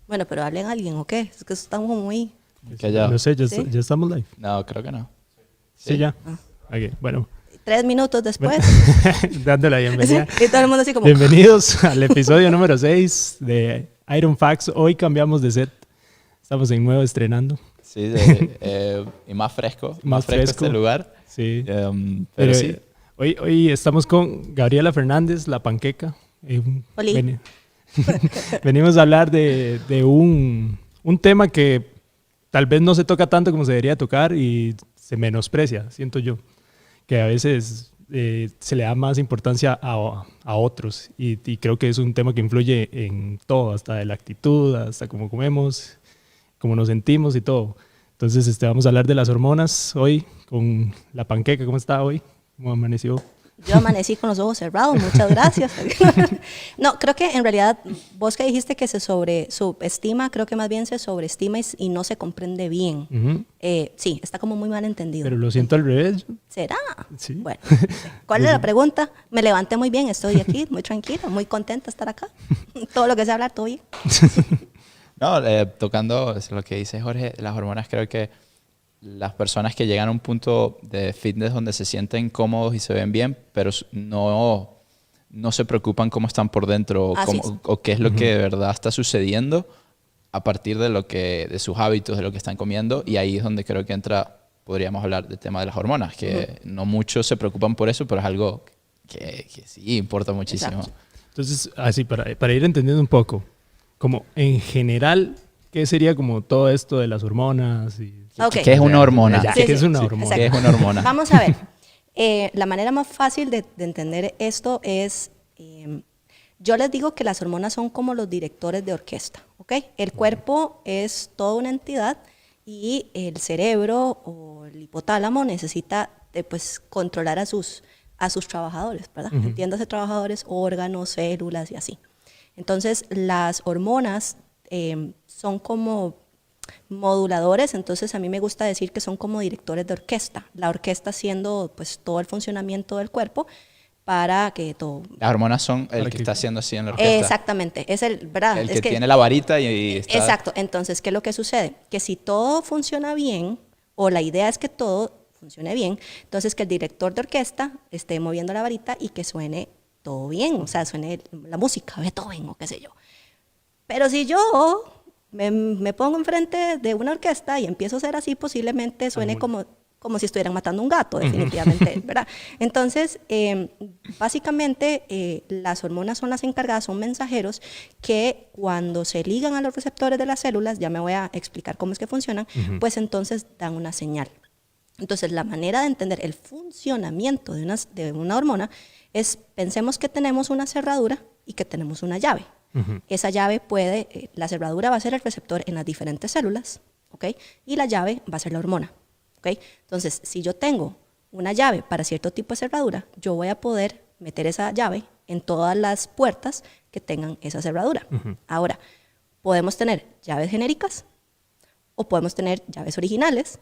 Bueno, pero hablen a alguien, ¿o qué? Es que estamos muy... Que ya. No sé, ya, ¿Sí? ya estamos live. No, creo que no. Sí, ya. Ok, bueno. 3 minutos después. Dando la bienvenida. Y todo el mundo así como... Bienvenidos al episodio número 6 de Iron Facts. Hoy cambiamos de set. Estamos en nuevo estrenando. Sí, y más fresco. Más fresco fresco. este lugar. Sí. Pero sí. Hoy estamos con Gabriela Fernández, la panqueca. Oli. Venimos a hablar de un tema que tal vez no se toca tanto como se debería tocar y se menosprecia, siento yo. Que a veces se le da más importancia a otros y creo que es un tema que influye en todo, hasta de la actitud, hasta cómo comemos, cómo nos sentimos y todo. Entonces vamos a hablar de las hormonas hoy con la panqueca. ¿Cómo está hoy? ¿Cómo amaneció? Yo amanecí con los ojos cerrados, muchas gracias. No, creo que en realidad vos que dijiste que se subestima, creo que más bien se sobreestima y no se comprende bien. Uh-huh. Sí, está como muy mal entendido. Pero lo siento al revés. ¿Será? Sí. Bueno, ¿cuál es la pregunta? Me levanté muy bien, estoy aquí, muy tranquila, muy contenta de estar acá. Todo lo que sé hablar, todo bien. No, tocando lo que dice Jorge, las hormonas, creo que las personas que llegan a un punto de fitness donde se sienten cómodos y se ven bien, pero no se preocupan cómo están por dentro o qué es lo que de verdad está sucediendo a partir de sus hábitos, de lo que están comiendo. Y ahí es donde creo que podríamos hablar del tema de las hormonas, que no muchos se preocupan por eso, pero es algo que sí importa muchísimo. Exacto. Entonces, así para ir entendiendo un poco, como en general, ¿qué sería como todo esto de las hormonas? Okay. ¿Qué es una hormona? ¿Qué es una hormona? ¿Qué es una hormona? Vamos a ver. La manera más fácil de entender esto es, yo les digo que las hormonas son como los directores de orquesta, ¿ok? El cuerpo es toda una entidad y el cerebro o el hipotálamo necesita pues, controlar a sus trabajadores, ¿verdad? Uh-huh. Entiéndase trabajadores, órganos, células y así. Entonces, las hormonas son como moduladores, entonces a mí me gusta decir que son como directores de orquesta, la orquesta siendo pues todo el funcionamiento del cuerpo para que todo... Las hormonas son el que está haciendo así en la orquesta. Exactamente, es el, ¿verdad? El es que tiene la varita y está... Exacto, entonces, ¿qué es lo que sucede? Que si todo funciona bien, o la idea es que todo funcione bien, entonces que el director de orquesta esté moviendo la varita y que suene todo bien, o sea, suene la música, Beethoven o qué sé yo. Pero si yo me pongo enfrente de una orquesta y empiezo a hacer así, posiblemente suene como si estuvieran matando un gato, definitivamente, ¿verdad? Entonces, básicamente, las hormonas son las encargadas, son mensajeros que cuando se ligan a los receptores de las células, ya me voy a explicar cómo es que funcionan, pues entonces dan una señal. Entonces, la manera de entender el funcionamiento de una hormona es, pensemos que tenemos una cerradura y que tenemos una llave. Uh-huh. Esa llave la cerradura va a ser el receptor en las diferentes células, ¿ok? Y la llave va a ser la hormona, ¿ok? Entonces, si yo tengo una llave para cierto tipo de cerradura, yo voy a poder meter esa llave en todas las puertas que tengan esa cerradura. Uh-huh. Ahora, podemos tener llaves genéricas o podemos tener llaves originales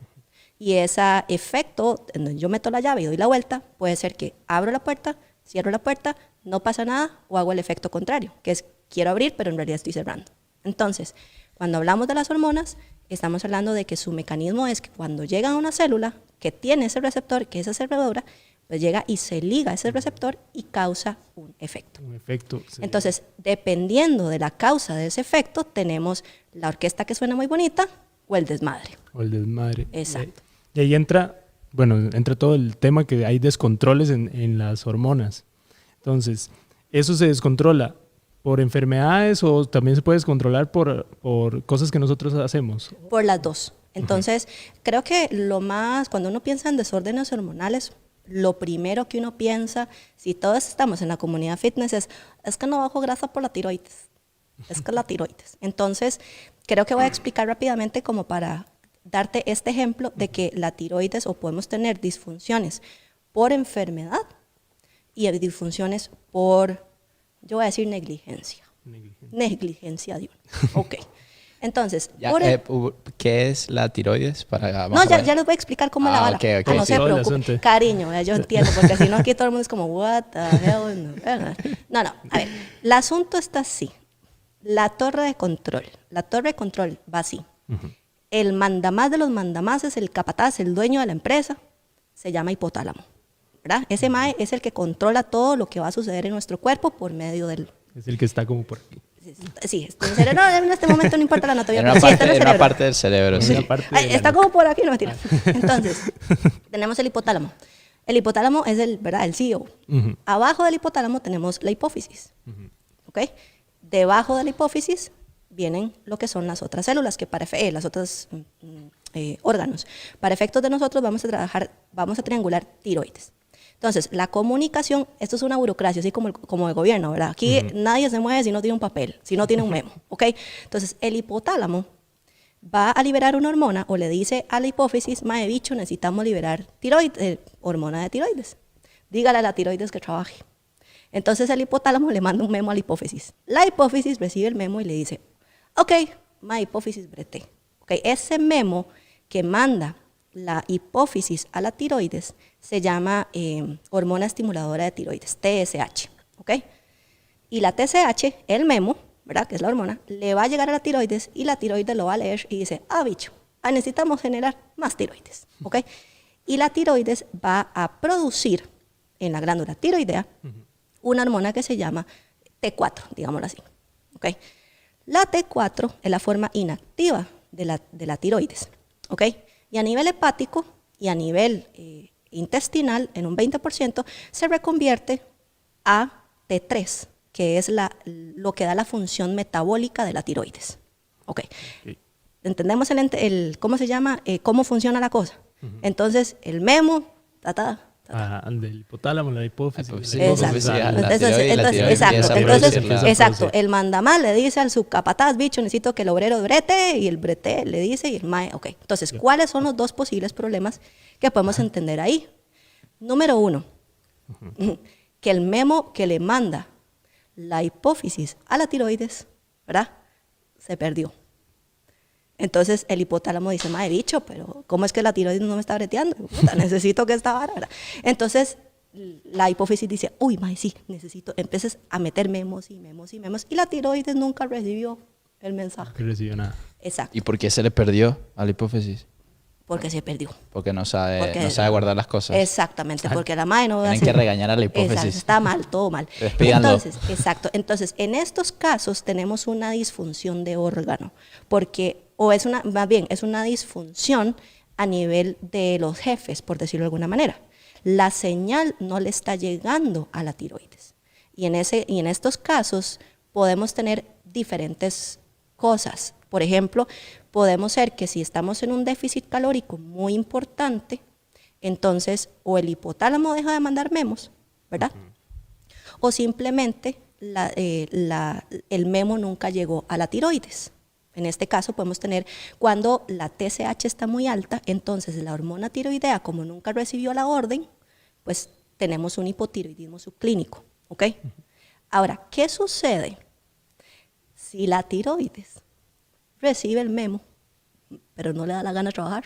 y ese efecto, en donde yo meto la llave y doy la vuelta, puede ser que abro la puerta, cierro la puerta, no pasa nada, o hago el efecto contrario, que es quiero abrir, pero en realidad estoy cerrando. Entonces, cuando hablamos de las hormonas, estamos hablando de que su mecanismo es que cuando llega a una célula que tiene ese receptor, que es esa cerradura, pues llega y se liga a ese receptor y causa un efecto. Un efecto. Sí. Entonces, dependiendo de la causa de ese efecto, tenemos la orquesta que suena muy bonita o el desmadre. O el desmadre. Exacto. Y ahí entra todo el tema que hay descontroles en las hormonas. Entonces, ¿eso se descontrola por enfermedades o también se puede descontrolar por cosas que nosotros hacemos? Por las dos. Entonces, creo que cuando uno piensa en desórdenes hormonales, lo primero que uno piensa, si todos estamos en la comunidad fitness, es que no bajo grasa por la tiroides. Es que es la tiroides. Entonces, creo que voy a explicar rápidamente como para darte este ejemplo de que la tiroides, o podemos tener disfunciones por enfermedad y disfunciones por, yo voy a decir negligencia. Negligencia de uno. Ok. Entonces, ¿qué es la tiroides? No, ya les voy a explicar cómo la vara. Okay. No se preocupe. Cariño, yo entiendo, porque si no aquí todo el mundo es como, what the hell? No, a ver, el asunto está así. La torre de control. La torre de control va así. El mandamás de los mandamases, el capataz, el dueño de la empresa, se llama hipotálamo, ¿verdad? Ese mae es el que controla todo lo que va a suceder en nuestro cuerpo por medio del... Es el que está como por aquí. Sí, está en el cerebro. No, en este momento no importa la anatomía. En una, pero sí, está parte, en el en una cerebro. parte del cerebro, sí. Una parte de la Está como por aquí, no mentira. Entonces, tenemos el hipotálamo. El hipotálamo es el, ¿verdad? El CEO. Abajo del hipotálamo tenemos la hipófisis. ¿Ok? Debajo de la hipófisis vienen lo que son las otras células, que para las otras órganos. Para efectos de nosotros vamos a triangular tiroides. Entonces, la comunicación, esto es una burocracia, así como de gobierno, ¿verdad? Aquí nadie se mueve si no tiene un papel, si no tiene un memo, ¿ok? Entonces, el hipotálamo va a liberar una hormona o le dice a la hipófisis, mae bicho, necesitamos liberar hormona de tiroides. Dígale a la tiroides que trabaje. Entonces, el hipotálamo le manda un memo a la hipófisis. La hipófisis recibe el memo y le dice, ok, mae hipófisis brete. Okay, ese memo que manda la hipófisis a la tiroides se llama hormona estimuladora de tiroides, TSH, ¿ok? Y la TSH, el memo, ¿verdad? Que es la hormona, le va a llegar a la tiroides y la tiroides lo va a leer y dice, bicho, necesitamos generar más tiroides, ¿ok? Y la tiroides va a producir en la glándula tiroidea una hormona que se llama T4, digámoslo así, ¿ok? La T4 es la forma inactiva de la tiroides, ¿ok? Y a nivel hepático y a nivel intestinal, en un 20%, se reconvierte a T3, que es lo que da la función metabólica de la tiroides. ¿Ok? ¿Entendemos cómo se llama? ¿Cómo funciona la cosa? Entonces, el memo, del hipotálamo, la hipófisis. Exacto. El mandamás le dice al subcapataz, bicho, necesito que el obrero brete, y el brete le dice, y el mae, ok. Entonces, ¿cuáles son los dos posibles problemas que podemos entender ahí? Número 1, que el memo que le manda la hipófisis a la tiroides, ¿verdad? Se perdió. Entonces el hipotálamo dice, mae bicho, pero ¿cómo es que la tiroides no me está breteando? Puta, necesito que esta vara, ¿verdad? Entonces la hipófisis dice, uy, mae, sí, necesito. Empiezas a meter memos y memos y memos. Y la tiroides nunca recibió el mensaje. No recibió nada. Exacto. ¿Y por qué se le perdió a la hipófisis? Porque se perdió. Porque no sabe guardar las cosas. Exactamente, porque la mae no va a Tienen que regañar a la hipófisis. Exacto, está mal, todo mal. Despídanlo. Entonces, exacto. Entonces, en estos casos tenemos una disfunción de órgano, es una disfunción a nivel de los jefes, por decirlo de alguna manera. La señal no le está llegando a la tiroides. Y en estos casos podemos tener diferentes cosas. Por ejemplo, podemos ser que si estamos en un déficit calórico muy importante, entonces o el hipotálamo deja de mandar memos, ¿verdad? O simplemente el memo nunca llegó a la tiroides. En este caso podemos tener, cuando la TSH está muy alta, entonces la hormona tiroidea, como nunca recibió la orden, pues tenemos un hipotiroidismo subclínico, ¿ok? Ahora, ¿qué sucede si la tiroides recibe el memo, pero no le da la gana de trabajar?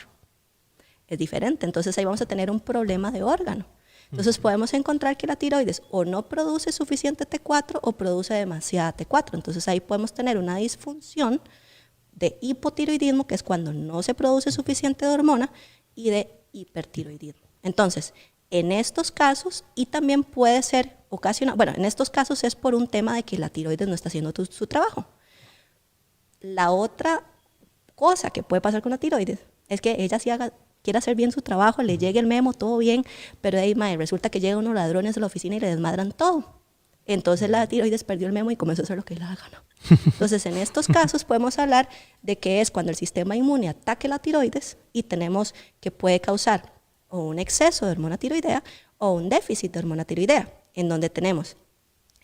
Es diferente. Entonces ahí vamos a tener un problema de órgano. Entonces podemos encontrar que la tiroides o no produce suficiente T4 o produce demasiada T4. Entonces ahí podemos tener una disfunción de hipotiroidismo, que es cuando no se produce suficiente hormona, y de hipertiroidismo. Entonces, en estos casos, y también puede ser ocasional, bueno, en estos casos es por un tema de que la tiroides no está haciendo su trabajo. La otra cosa que puede pasar con la tiroides es que ella quiere hacer bien su trabajo, le llegue el memo, todo bien, pero ahí, resulta que llegan unos ladrones a la oficina y le desmadran todo. Entonces la tiroides perdió el memo y comenzó a hacer lo que le da gana. Entonces, en estos casos podemos hablar de que es cuando el sistema inmune ataque la tiroides y tenemos que puede causar o un exceso de hormona tiroidea o un déficit de hormona tiroidea, en donde tenemos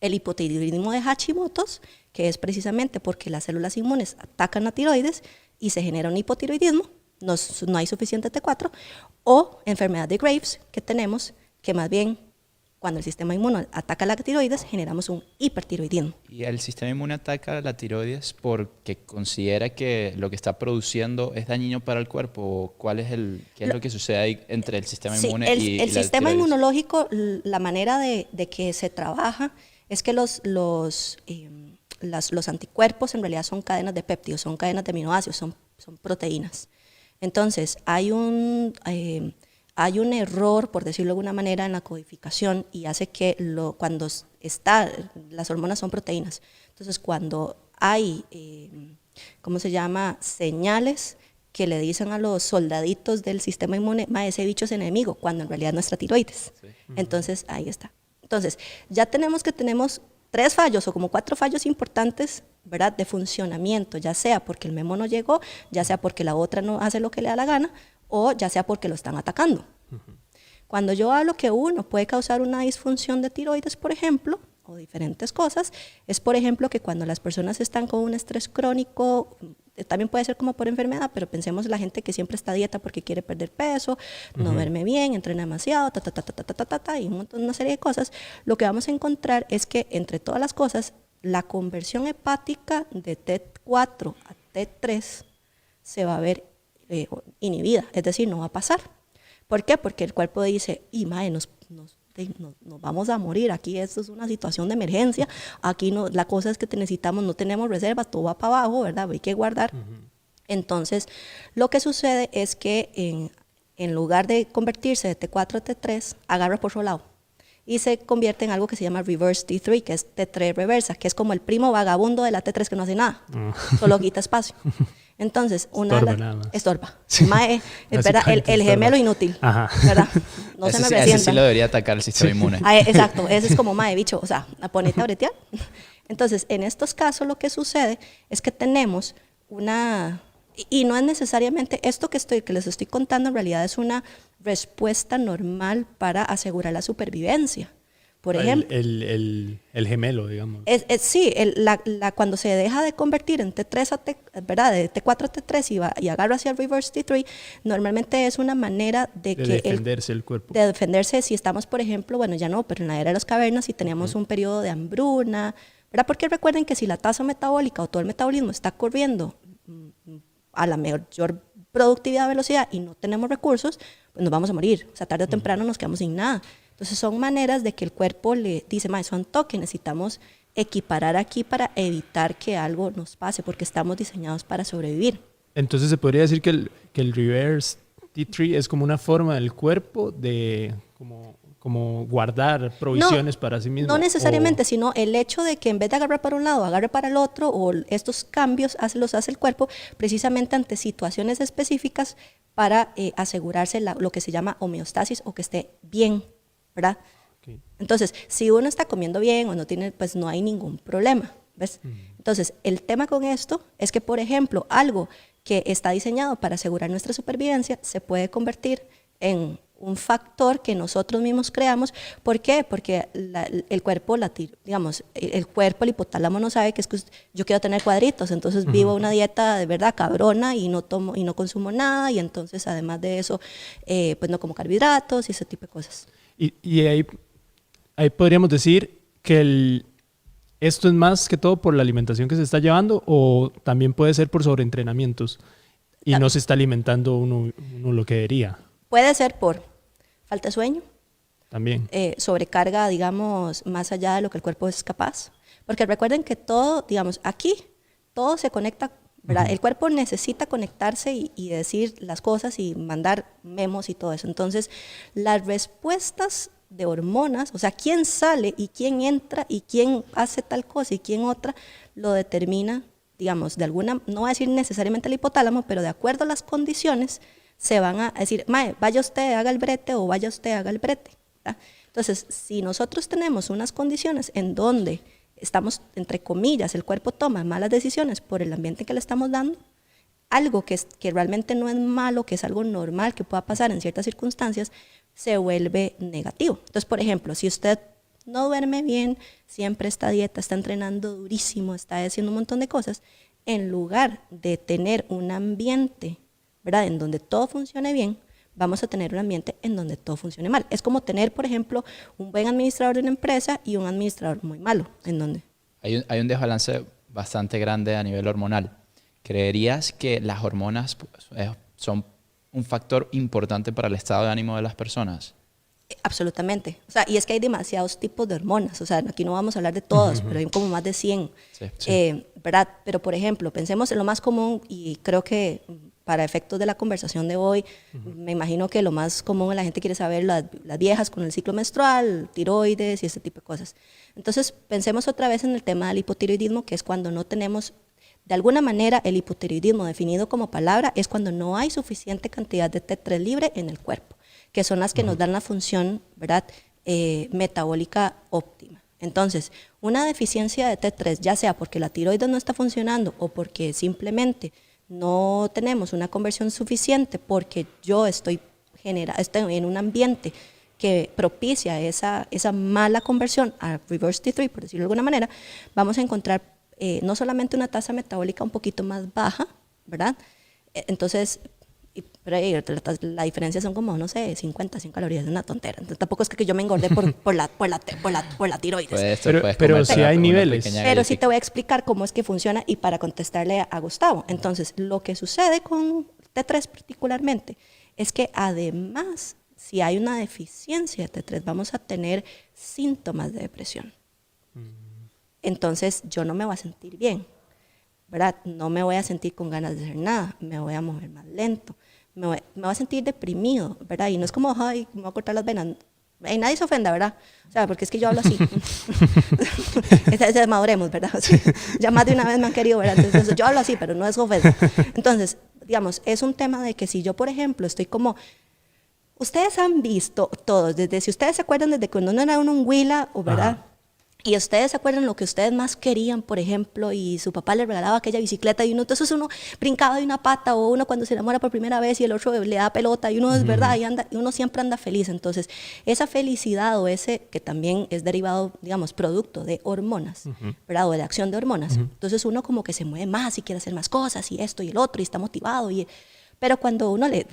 el hipotiroidismo de Hashimoto's, que es precisamente porque las células inmunes atacan la tiroides y se genera un hipotiroidismo, no hay suficiente T4, o enfermedad de Graves, que tenemos que más bien cuando el sistema inmune ataca la tiroides, generamos un hipertiroidismo. ¿Y el sistema inmune ataca la tiroides porque considera que lo que está produciendo es dañino para el cuerpo? ¿O qué es lo que sucede ahí entre el sistema inmune y el la sistema tiroides? inmunológico, la manera de que se trabaja es que los anticuerpos en realidad son cadenas de péptidos, son cadenas de aminoácidos, son proteínas. Entonces, hay un error, por decirlo de alguna manera, en la codificación y hace que las hormonas son proteínas. Entonces, cuando hay, señales que le dicen a los soldaditos del sistema inmune, ese bicho es enemigo, cuando en realidad no es nuestra tiroides. Sí. Entonces, ahí está. Entonces, ya tenemos 3 fallos o como 4 fallos importantes, ¿verdad?, de funcionamiento, ya sea porque el memo no llegó, ya sea porque la otra no hace lo que le da la gana, o ya sea porque lo están atacando. Cuando yo hablo que uno puede causar una disfunción de tiroides, por ejemplo, o diferentes cosas, es por ejemplo que cuando las personas están con un estrés crónico, también puede ser como por enfermedad, pero pensemos en la gente que siempre está a dieta porque quiere perder peso, no duerme bien, entrena demasiado, y una serie de cosas, lo que vamos a encontrar es que entre todas las cosas, la conversión hepática de T4 a T3 se va a ver inhibida, es decir, no va a pasar. ¿Por qué? Porque el cuerpo dice, nos vamos a morir, aquí esto es una situación de emergencia, aquí no, la cosa es que necesitamos, no tenemos reservas, todo va para abajo, ¿verdad? Hay que guardar. Entonces, lo que sucede es que en lugar de convertirse de T4 a T3, agarra por su lado y se convierte en algo que se llama reverse T3, que es T3 reversa, que es como el primo vagabundo de la T3 que no hace nada, solo quita espacio. Entonces, estorba. Sí. Mae, ¿verdad? El gemelo inútil. Ajá. ¿Verdad? No se me resienta. Ese sí lo debería atacar el sistema inmune. Exacto, ese es como mae, bicho, o sea, ponete a bretear. Entonces, en estos casos lo que sucede es que tenemos y no es necesariamente esto que les estoy contando, en realidad es una respuesta normal para asegurar la supervivencia. Por ejemplo, el gemelo, digamos. Sí, cuando se deja de convertir en T3 ¿verdad? De T4 a T3 y agarra hacia el reverse T3, normalmente es una manera de defenderse el cuerpo. De defenderse si estamos, por ejemplo, bueno, ya no, pero en la era de las cavernas, si teníamos un periodo de hambruna, ¿verdad? Porque recuerden que si la tasa metabólica o todo el metabolismo está corriendo a la mayor productividad, velocidad y no tenemos recursos, pues nos vamos a morir. O sea, tarde o temprano nos quedamos sin nada. Entonces son maneras de que el cuerpo le dice, son toques, necesitamos equiparar aquí para evitar que algo nos pase, porque estamos diseñados para sobrevivir. Entonces se podría decir que el reverse T3 es como una forma del cuerpo de como guardar provisiones para sí mismo. No necesariamente, sino el hecho de que en vez de agarrar para un lado, agarre para el otro, o estos cambios los hace el cuerpo precisamente ante situaciones específicas para asegurarse lo que se llama homeostasis o que esté bien, ¿verdad? Okay. Entonces, si uno está comiendo bien o no tiene, pues no hay ningún problema, ¿ves? Entonces, el tema con esto es que, por ejemplo, algo que está diseñado para asegurar nuestra supervivencia se puede convertir en un factor que nosotros mismos creamos. ¿Por qué? Porque el cuerpo, el hipotálamo no sabe que es que yo quiero tener cuadritos, entonces vivo una dieta de verdad cabrona y no tomo y no consumo nada, y entonces además de eso, pues no como carbohidratos y ese tipo de cosas. Y ahí podríamos decir que esto es más que todo por la alimentación que se está llevando, o también puede ser por sobreentrenamientos y no se está alimentando uno lo que debería. Puede ser por falta de sueño. También. Sobrecarga, digamos, más allá de lo que el cuerpo es capaz. Porque recuerden que todo, digamos, aquí, todo se conecta, ¿verdad? El cuerpo necesita conectarse y decir las cosas y mandar memos y todo eso. Entonces, las respuestas de hormonas, o sea, quién sale y quién entra y quién hace tal cosa y quién otra, lo determina, digamos, de alguna, no voy a decir necesariamente el hipotálamo, pero de acuerdo a las condiciones, se van a decir, vaya usted, haga el brete, o vaya usted, haga el brete, ¿verdad? Entonces, si nosotros tenemos unas condiciones en donde estamos, entre comillas, el cuerpo toma malas decisiones por el ambiente que le estamos dando, algo que realmente no es malo, que es algo normal, que pueda pasar en ciertas circunstancias, se vuelve negativo. Entonces, por ejemplo, si usted no duerme bien, siempre está a dieta, está entrenando durísimo, está haciendo un montón de cosas, en lugar de tener un ambiente, ¿verdad?, en donde todo funcione bien, vamos a tener un ambiente en donde todo funcione mal. Es como tener, por ejemplo, un buen administrador de una empresa y un administrador muy malo. ¿En dónde? Hay un desbalance bastante grande a nivel hormonal. ¿Creerías que las hormonas son un factor importante para el estado de ánimo de las personas? Absolutamente. O sea, y es que hay demasiados tipos de hormonas. O sea, aquí no vamos a hablar de todas, pero hay como más de 100. ¿Verdad? Pero, por ejemplo, pensemos en lo más común, y creo que para efectos de la conversación de hoy, me imagino que lo más común la gente quiere saber las viejas con el ciclo menstrual, tiroides y ese tipo de cosas. Entonces, pensemos otra vez en el tema del hipotiroidismo, que es cuando no tenemos, de alguna manera, el hipotiroidismo definido como palabra, es cuando no hay suficiente cantidad de T3 libre en el cuerpo, que son las que nos dan la función, ¿verdad?, metabólica óptima. Entonces, una deficiencia de T3, ya sea porque la tiroides no está funcionando o porque simplemente no tenemos una conversión suficiente, porque yo estoy en un ambiente que propicia esa mala conversión a reverse T3, por decirlo de alguna manera, vamos a encontrar no solamente una tasa metabólica un poquito más baja, ¿verdad? Entonces, pero la diferencia son como, no sé, 50, 100 calorías, es una tontera. Entonces, tampoco es que yo me engordé por la tiroides. Pero sí hay niveles. Pero sí te voy a explicar cómo es que funciona y para contestarle a Gustavo. Entonces, lo que sucede con T3 particularmente es que además, si hay una deficiencia de T3, vamos a tener síntomas de depresión. Entonces, yo no me voy a sentir bien, ¿verdad? No me voy a sentir con ganas de hacer nada, me voy a mover más lento, me voy a sentir deprimido, ¿verdad? Y no es como, ay, me voy a cortar las venas. Y nadie se ofenda, ¿verdad? O sea, porque es que yo hablo así. Maduremos, ¿verdad? O sea, ya más de una vez me han querido, ¿verdad? Entonces, yo hablo así, pero no es ofensa. Entonces, digamos, es un tema de que si yo, por ejemplo, estoy como... Ustedes han visto todos, desde si ustedes se acuerdan desde cuando uno era un huila, o ¿verdad? Ajá. Y ustedes se acuerdan lo que ustedes más querían, por ejemplo, y su papá le regalaba aquella bicicleta y entonces uno brincaba de una pata, o uno cuando se enamora por primera vez y el otro le da pelota y uno es verdad y uno siempre anda feliz. Entonces, esa felicidad o ese que también es derivado, digamos, producto de hormonas, ¿verdad? O de acción de hormonas. Entonces, uno como que se mueve más y quiere hacer más cosas y esto y el otro y está motivado pero cuando uno le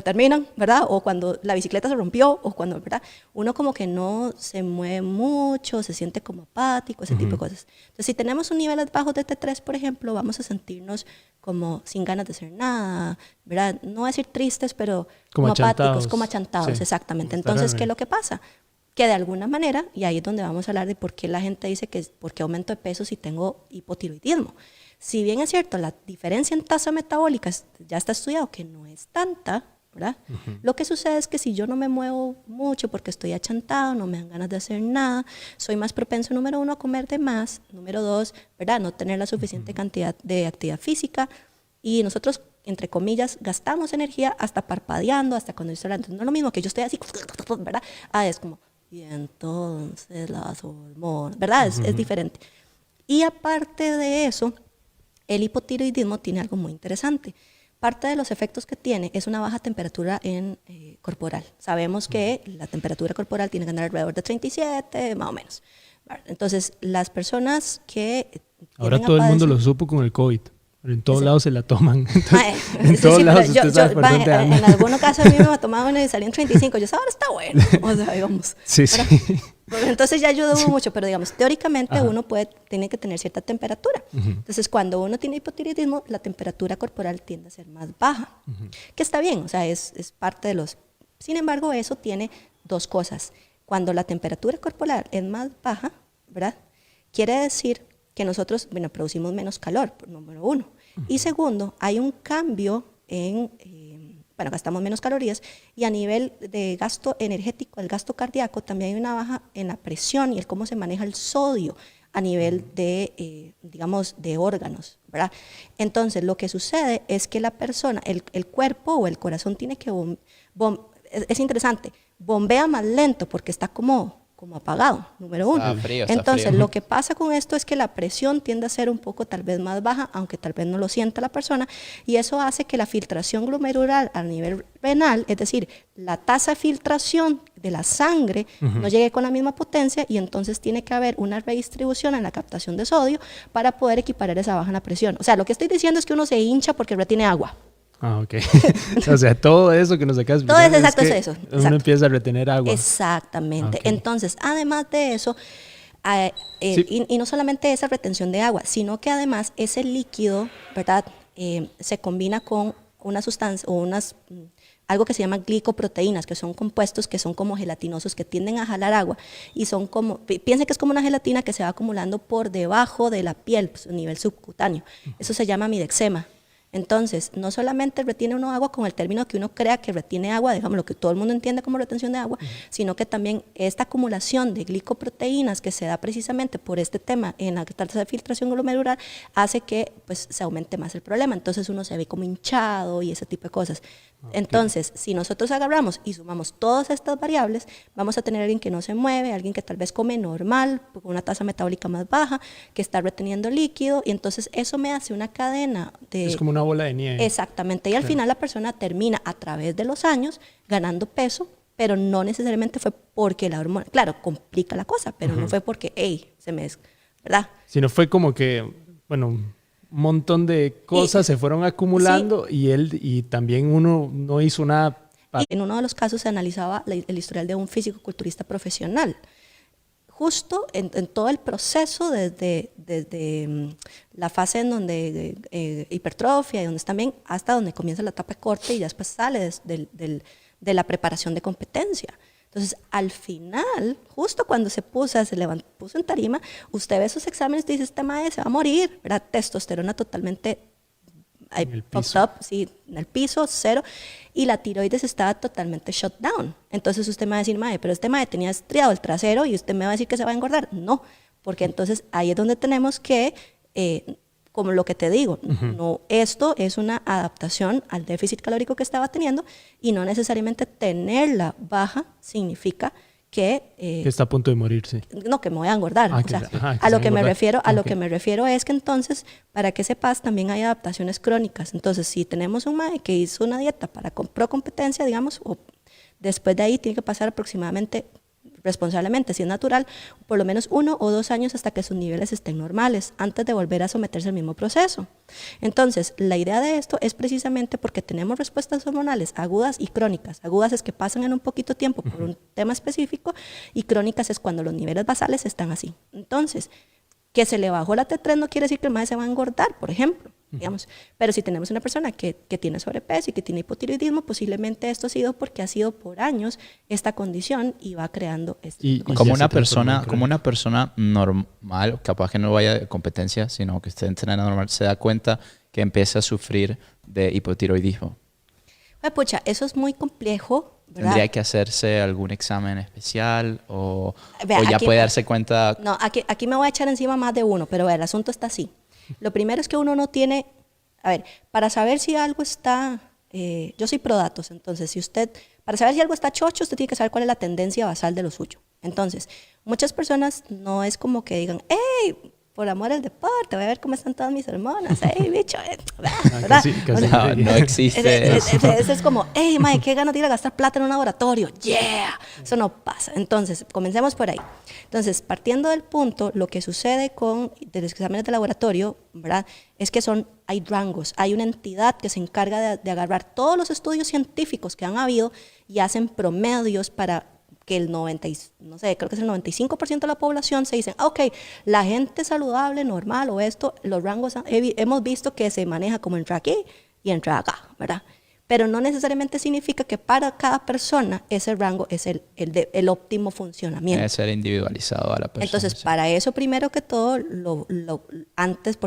terminan, ¿verdad? O cuando la bicicleta se rompió, o cuando, ¿verdad? Uno como que no se mueve mucho, se siente como apático, ese tipo de cosas. Entonces, si tenemos un nivel bajo de T3, por ejemplo, vamos a sentirnos como sin ganas de hacer nada, ¿verdad? No voy a decir tristes, pero como apáticos, como achantados, sí, exactamente. Entonces, ¿qué es lo que pasa? Que de alguna manera, y ahí es donde vamos a hablar de por qué la gente dice que por qué aumento de peso si tengo hipotiroidismo. Si bien es cierto, la diferencia en tasa metabólica ya está estudiado que no es tanta, ¿verdad? Lo que sucede es que si yo no me muevo mucho porque estoy achantado, no me dan ganas de hacer nada, soy más propenso, número 1, a comer de más, número 2, ¿verdad? No tener la suficiente cantidad de actividad física, y nosotros, entre comillas, gastamos energía hasta parpadeando, hasta cuando estoy hablando. No es lo mismo que yo estoy así, ¿verdad? Es como, y entonces las hormonas, ¿verdad? Es diferente. Y aparte de eso, el hipotiroidismo tiene algo muy interesante. Parte de los efectos que tiene es una baja temperatura corporal. Sabemos que la temperatura corporal tiene que andar alrededor de 37, más o menos. Entonces, las personas que... Ahora todo el mundo lo supo con el COVID. Pero en todos lados se la toman. En todos lados usted sabe por dónde anda. En algunos casos a mí me tomaba una y salí en 35. Yo, ahora está bueno. O sea, digamos. Sí. Bueno, entonces ya ayudó mucho, pero digamos, teóricamente uno tiene que tener cierta temperatura. Entonces, cuando uno tiene hipotiroidismo, la temperatura corporal tiende a ser más baja. Que está bien, o sea, es parte de los... Sin embargo, eso tiene dos cosas. Cuando la temperatura corporal es más baja, ¿verdad? Quiere decir que nosotros, bueno, producimos menos calor, número 1. Y segundo, hay un cambio en, gastamos menos calorías, y a nivel de gasto energético, el gasto cardíaco, también hay una baja en la presión y el cómo se maneja el sodio a nivel de, digamos, de órganos, ¿verdad? Entonces, lo que sucede es que la persona, el cuerpo o el corazón tiene que, es interesante, bombea más lento porque está como apagado, número 1. Entonces, lo que pasa con esto es que la presión tiende a ser un poco tal vez más baja, aunque tal vez no lo sienta la persona, y eso hace que la filtración glomerular a nivel renal, es decir, la tasa de filtración de la sangre no llegue con la misma potencia, y entonces tiene que haber una redistribución en la captación de sodio para poder equiparar esa baja en la presión. O sea, lo que estoy diciendo es que uno se hincha porque retiene agua. Ah, ok. O sea, todo eso que nos acabas de explicar. Todo es exacto, es eso. Exacto. Uno empieza a retener agua. Exactamente. Okay. Entonces, además de eso, sí. y no solamente esa retención de agua, sino que además ese líquido, ¿verdad? Se combina con una sustancia o algo que se llama glicoproteínas, que son compuestos que son como gelatinosos, que tienden a jalar agua y son como, piensen que es como una gelatina que se va acumulando por debajo de la piel, pues, a nivel subcutáneo. Eso se llama midexema. Entonces, no solamente retiene uno agua con el término que uno crea que retiene agua, digamos lo que todo el mundo entiende como retención de agua, sino que también esta acumulación de glicoproteínas que se da precisamente por este tema en la tasa de filtración glomerular hace que pues, se aumente más el problema. Entonces uno se ve como hinchado y ese tipo de cosas. Entonces, si nosotros agarramos y sumamos todas estas variables, vamos a tener a alguien que no se mueve, alguien que tal vez come normal, con una tasa metabólica más baja, que está reteniendo líquido, y entonces eso me hace una cadena de... Es como una bola de nieve. Exactamente, y al final la persona termina a través de los años ganando peso, pero no necesariamente fue porque la hormona... Claro, complica la cosa, pero no fue porque, hey, se me... ¿verdad? Sino fue como que, bueno... Un montón de cosas se fueron acumulando y también uno no hizo nada. En uno de los casos se analizaba el historial de un físico-culturista profesional. Justo en todo el proceso, desde la fase en donde hipertrofia y donde está bien, hasta donde comienza la etapa de corte y ya después sale de la preparación de competencia. Entonces, al final, justo cuando se puso en tarima, usted ve esos exámenes y dice, este mae se va a morir, ¿verdad? Testosterona totalmente up, sí, en el piso, cero, y la tiroides estaba totalmente shut down. Entonces usted me va a decir, mae, pero este mae tenía estriado el trasero y usted me va a decir que se va a engordar. No, porque entonces ahí es donde tenemos que... como lo que te digo, no, esto es una adaptación al déficit calórico que estaba teniendo y no necesariamente tenerla baja significa que está a punto de morirse. No, que me voy a engordar. O sea, a lo que me refiero es que entonces, para que sepas, también hay adaptaciones crónicas. Entonces, si tenemos un mae que hizo una dieta para pro competencia, digamos, o después de ahí tiene que pasar aproximadamente responsablemente, si es natural, por lo menos 1 o 2 años hasta que sus niveles estén normales, antes de volver a someterse al mismo proceso. Entonces, la idea de esto es precisamente porque tenemos respuestas hormonales agudas y crónicas. Agudas es que pasan en un poquito tiempo por un tema específico y crónicas es cuando los niveles basales están así. Entonces, que se le bajó la T3 no quiere decir que el mae se va a engordar, por ejemplo. Digamos. Pero si tenemos una persona que tiene sobrepeso y que tiene hipotiroidismo, posiblemente esto ha sido porque ha sido por años esta condición y va creando como una persona normal, capaz que no vaya de competencia, sino que esté entrenando normal, se da cuenta que empieza a sufrir de hipotiroidismo. Bueno, pucha, eso es muy complejo, ¿verdad? ¿Tendría que hacerse algún examen especial o ya aquí, puede darse cuenta? No, aquí me voy a echar encima más de uno, pero el asunto está así. Lo primero es que uno no tiene, a ver, para saber si algo está, yo soy pro datos, entonces para saber si algo está chocho, usted tiene que saber cuál es la tendencia basal de lo suyo. Entonces, muchas personas no es como que digan, hey, por amor al deporte, voy a ver cómo están todas mis hormonas, hey, bicho, ¿verdad? No existe eso es como, hey, mae, qué ganas de ir a gastar plata en un laboratorio, yeah, eso no pasa. Entonces, comencemos por ahí. Entonces, partiendo del punto, lo que sucede con los exámenes de laboratorio, ¿verdad? Es que hay rangos, hay una entidad que se encarga de agarrar todos los estudios científicos que han habido y hacen promedios para que creo que es el 95% de la población se dicen, ok, la gente saludable, normal o esto, los rangos hemos visto que se maneja como entre aquí y entre acá, ¿verdad? Pero no necesariamente significa que para cada persona ese rango es el óptimo funcionamiento. Debe ser individualizado a la persona. Entonces, sí. Para eso, primero que todo, antes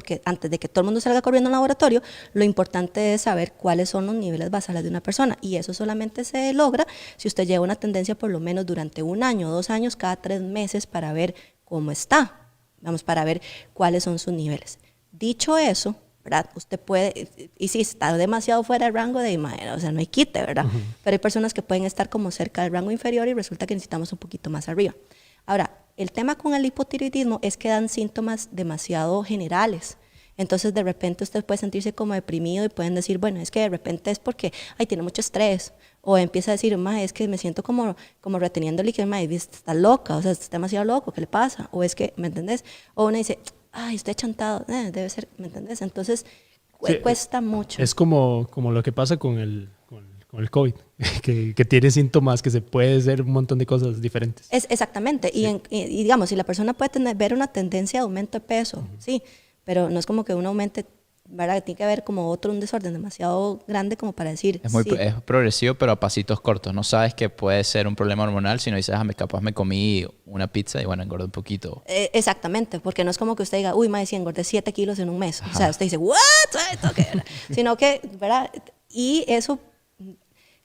de que todo el mundo salga corriendo al laboratorio, lo importante es saber cuáles son los niveles basales de una persona. Y eso solamente se logra si usted lleva una tendencia por lo menos durante 1 año, 2 años, cada 3 meses para ver cómo está. Para ver cuáles son sus niveles. Dicho eso, ¿verdad? Usted puede, y si está demasiado fuera del rango de o sea, no hay quite, ¿verdad? Pero hay personas que pueden estar como cerca del rango inferior y resulta que necesitamos un poquito más arriba. Ahora, el tema con el hipotiroidismo es que dan síntomas demasiado generales. Entonces, de repente usted puede sentirse como deprimido y pueden decir, bueno, es que de repente es porque, tiene mucho estrés. O empieza a decir, es que me siento como reteniendo líquido, está loca, o sea, está demasiado loco, ¿qué le pasa? O es que, ¿me entendés? O uno dice, estoy achantado, debe ser, ¿me entendés? Entonces, cuesta mucho. Es como lo que pasa con el COVID, que tiene síntomas, que se puede hacer un montón de cosas diferentes. Exactamente, sí. y digamos, si la persona puede ver una tendencia de aumento de peso, sí, pero no es como que uno aumente ¿verdad? Tiene que haber como un desorden demasiado grande como para decir... Es progresivo, pero a pasitos cortos. No sabes que puede ser un problema hormonal, sino dices, capaz me comí una pizza y bueno, engordé un poquito. Exactamente, porque no es como que usted diga, uy, madre, si engordé 7 kilos en un mes. Ajá. O sea, usted dice, ¿what? Sino que, ¿verdad? Y eso,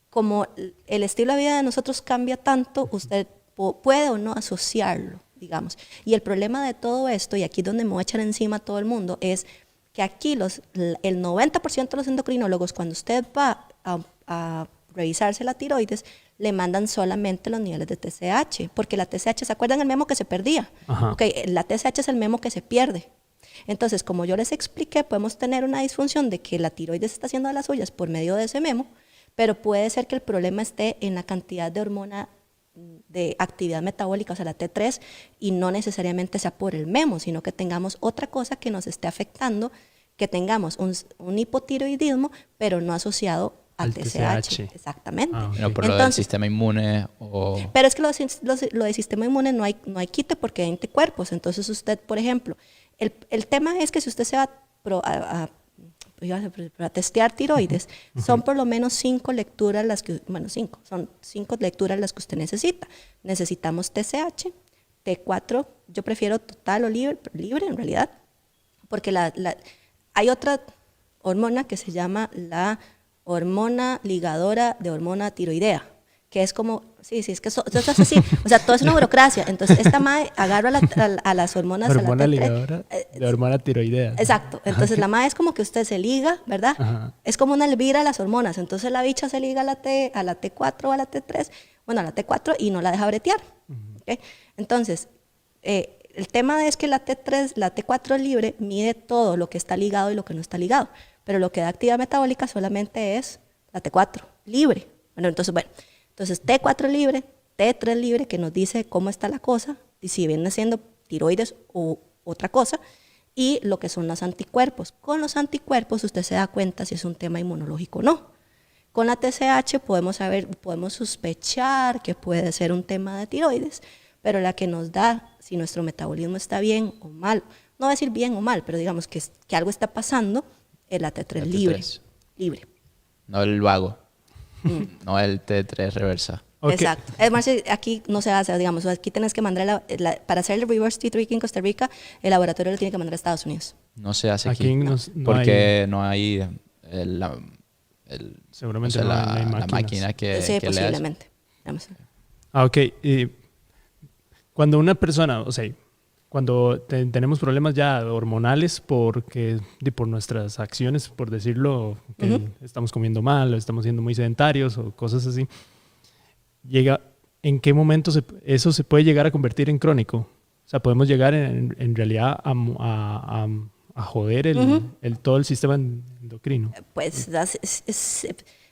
como el estilo de vida de nosotros cambia tanto, usted puede o no asociarlo, digamos. Y el problema de todo esto, y aquí es donde me voy a echar encima a todo el mundo, es que aquí el 90% de los endocrinólogos, cuando usted va a revisarse la tiroides, le mandan solamente los niveles de TSH, porque la TSH, ¿se acuerdan el memo que se perdía? Okay, la TSH es el memo que se pierde. Entonces, como yo les expliqué, podemos tener una disfunción de que la tiroides está haciendo de las suyas por medio de ese memo, pero puede ser que el problema esté en la cantidad de hormona de actividad metabólica, o sea, la T3, y no necesariamente sea por el memo, sino que tengamos otra cosa que nos esté afectando, que tengamos un hipotiroidismo, pero no asociado al TSH. Exactamente. Okay. Por lo del sistema inmune o... Pero es que lo del sistema inmune no hay quite porque hay anticuerpos. Entonces usted, por ejemplo, el tema es que si usted se va a testear tiroides, son por lo menos 5 lecturas son 5 lecturas las que usted necesita. Necesitamos TSH, T4, yo prefiero total o libre en realidad, porque hay otra hormona que se llama la hormona ligadora de hormona tiroidea, que es como, es que eso es así, o sea, todo es una burocracia. Entonces, esta MAE agarra a las hormonas... Hormona ligadora de hormona tiroidea. Exacto. Entonces, la MAE es como que usted se liga, ¿verdad? Ajá. Es como una elvira a las hormonas. Entonces, la bicha se liga a la T4 o a la T3, bueno, a la T4 y no la deja bretear. ¿Okay? Entonces, el tema es que la T3, la T4 libre mide todo lo que está ligado y lo que no está ligado, pero lo que da actividad metabólica solamente es la T4 libre. Entonces T4 libre, T3 libre, que nos dice cómo está la cosa, y si viene siendo tiroides o otra cosa, y lo que son los anticuerpos. Con los anticuerpos usted se da cuenta si es un tema inmunológico o no. Con la TSH podemos sospechar que puede ser un tema de tiroides, pero la que nos da si nuestro metabolismo está bien o mal, no voy a decir bien o mal, pero digamos que algo está pasando, es la T3 libre. No el vago. No el T3 reversa. Okay. Exacto. Además, aquí no se hace, digamos, aquí tienes que mandar, para hacer el reverse T3 en Costa Rica, el laboratorio lo tiene que mandar a Estados Unidos. No se hace aquí. No porque no hay seguramente la máquina que sí, posiblemente. Ok. Cuando una persona, o sea, cuando tenemos problemas ya hormonales por nuestras acciones, por decirlo, que estamos comiendo mal o estamos siendo muy sedentarios o cosas así, ¿en qué momento eso se puede llegar a convertir en crónico? O sea, podemos llegar en realidad a joder todo el sistema endocrino. Pues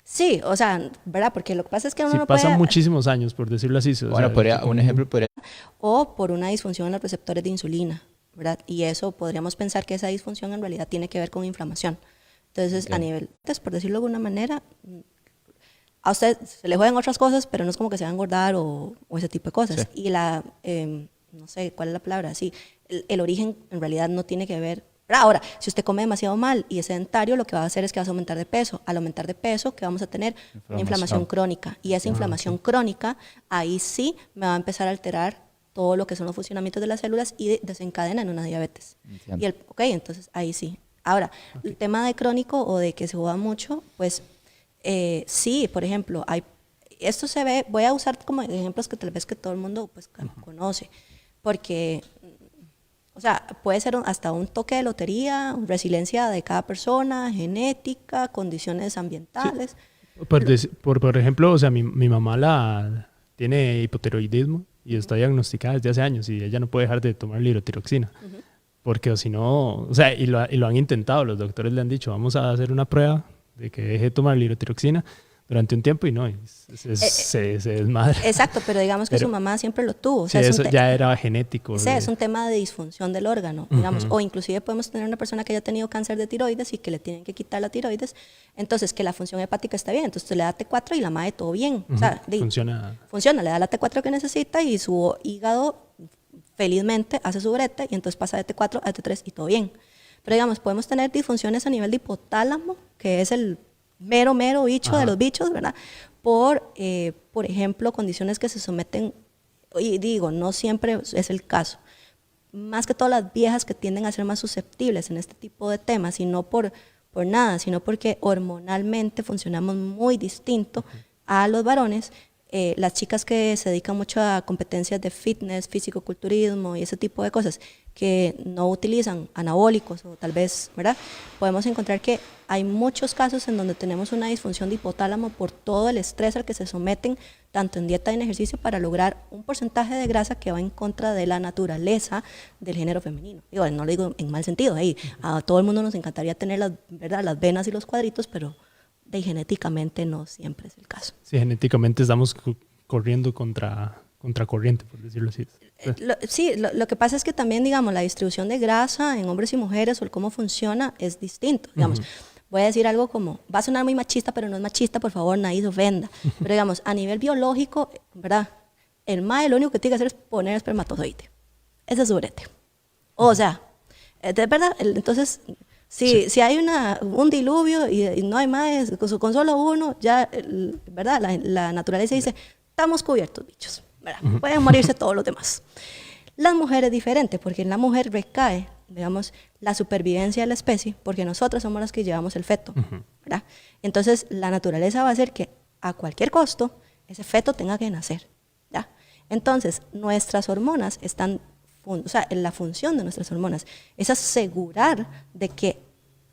sí, o sea, ¿verdad? Porque lo que pasa es que uno no pasan muchísimos años, por decirlo así. Bueno, un ejemplo podría... O por una disfunción en los receptores de insulina, ¿verdad? Y eso podríamos pensar que esa disfunción en realidad tiene que ver con inflamación. Entonces, a nivel, por decirlo de alguna manera, a usted se le juegan otras cosas, pero no es como que se va a engordar o ese tipo de cosas. Sí. Y no sé cuál es la palabra, sí, el origen en realidad no tiene que ver. Ahora, si usted come demasiado mal y es sedentario, lo que va a hacer es que vas a aumentar de peso. Al aumentar de peso, ¿qué vamos a tener? Una inflamación crónica. Y esa inflamación crónica, ahí sí me va a empezar a alterar todo lo que son los funcionamientos de las células y desencadena en una diabetes. Entonces ahí sí. Ahora, el tema de crónico o de que se joda mucho, pues sí, por ejemplo, esto se ve, voy a usar como ejemplos que tal vez que todo el mundo pues, conoce, porque... O sea, puede ser hasta un toque de lotería, resiliencia de cada persona, genética, condiciones ambientales. Sí. Por ejemplo, o sea, mi mamá tiene hipotiroidismo y está diagnosticada desde hace años y ella no puede dejar de tomar levotiroxina. Porque si no, o sea, y lo han intentado, los doctores le han dicho, vamos a hacer una prueba de que deje de tomar levotiroxina durante un tiempo y no, se desmadra. Exacto, pero digamos que su mamá siempre lo tuvo. O sea, sí, eso ya era genético. Es un tema de disfunción del órgano, digamos. O inclusive podemos tener una persona que haya tenido cáncer de tiroides y que le tienen que quitar la tiroides, entonces que la función hepática está bien, entonces usted le da T4 y la madre todo bien. O sea, funciona, le da la T4 que necesita y su hígado felizmente hace su brete y entonces pasa de T4 a T3 y todo bien. Pero digamos, podemos tener disfunciones a nivel de hipotálamo, que es el mero bicho de los bichos, ¿verdad? Por ejemplo, condiciones que se someten, y digo, no siempre es el caso, más que todas las viejas que tienden a ser más susceptibles en este tipo de temas, y no por nada, sino porque hormonalmente funcionamos muy distinto a los varones. Las chicas que se dedican mucho a competencias de fitness, fisicoculturismo y ese tipo de cosas, que no utilizan anabólicos o tal vez, ¿verdad? Podemos encontrar que hay muchos casos en donde tenemos una disfunción de hipotálamo por todo el estrés al que se someten, tanto en dieta y en ejercicio, para lograr un porcentaje de grasa que va en contra de la naturaleza del género femenino. Digo, no lo digo en mal sentido, a todo el mundo nos encantaría tener ¿verdad? Las venas y los cuadritos, pero genéticamente no siempre es el caso. Sí, genéticamente estamos corriendo contra corriente, por decirlo así. Lo que pasa es que también, digamos, la distribución de grasa en hombres y mujeres o el cómo funciona es distinto. Digamos, voy a decir algo como, va a sonar muy machista, pero no es machista, por favor, nadie se ofenda. Pero digamos, a nivel biológico, ¿verdad? El mae lo único que tiene que hacer es poner espermatozoide. Ese es su brete. O sea, de verdad, entonces, si hay un diluvio y no hay más, con solo uno, ya, ¿verdad? La naturaleza dice, estamos cubiertos, bichos. Pueden morirse todos los demás. Las mujeres es diferente, porque en la mujer recae, digamos, la supervivencia de la especie, porque nosotros somos las que llevamos el feto, ¿verdad? Entonces, la naturaleza va a hacer que a cualquier costo ese feto tenga que nacer, ¿ya? Entonces, nuestras hormonas están, la función de nuestras hormonas es asegurar de que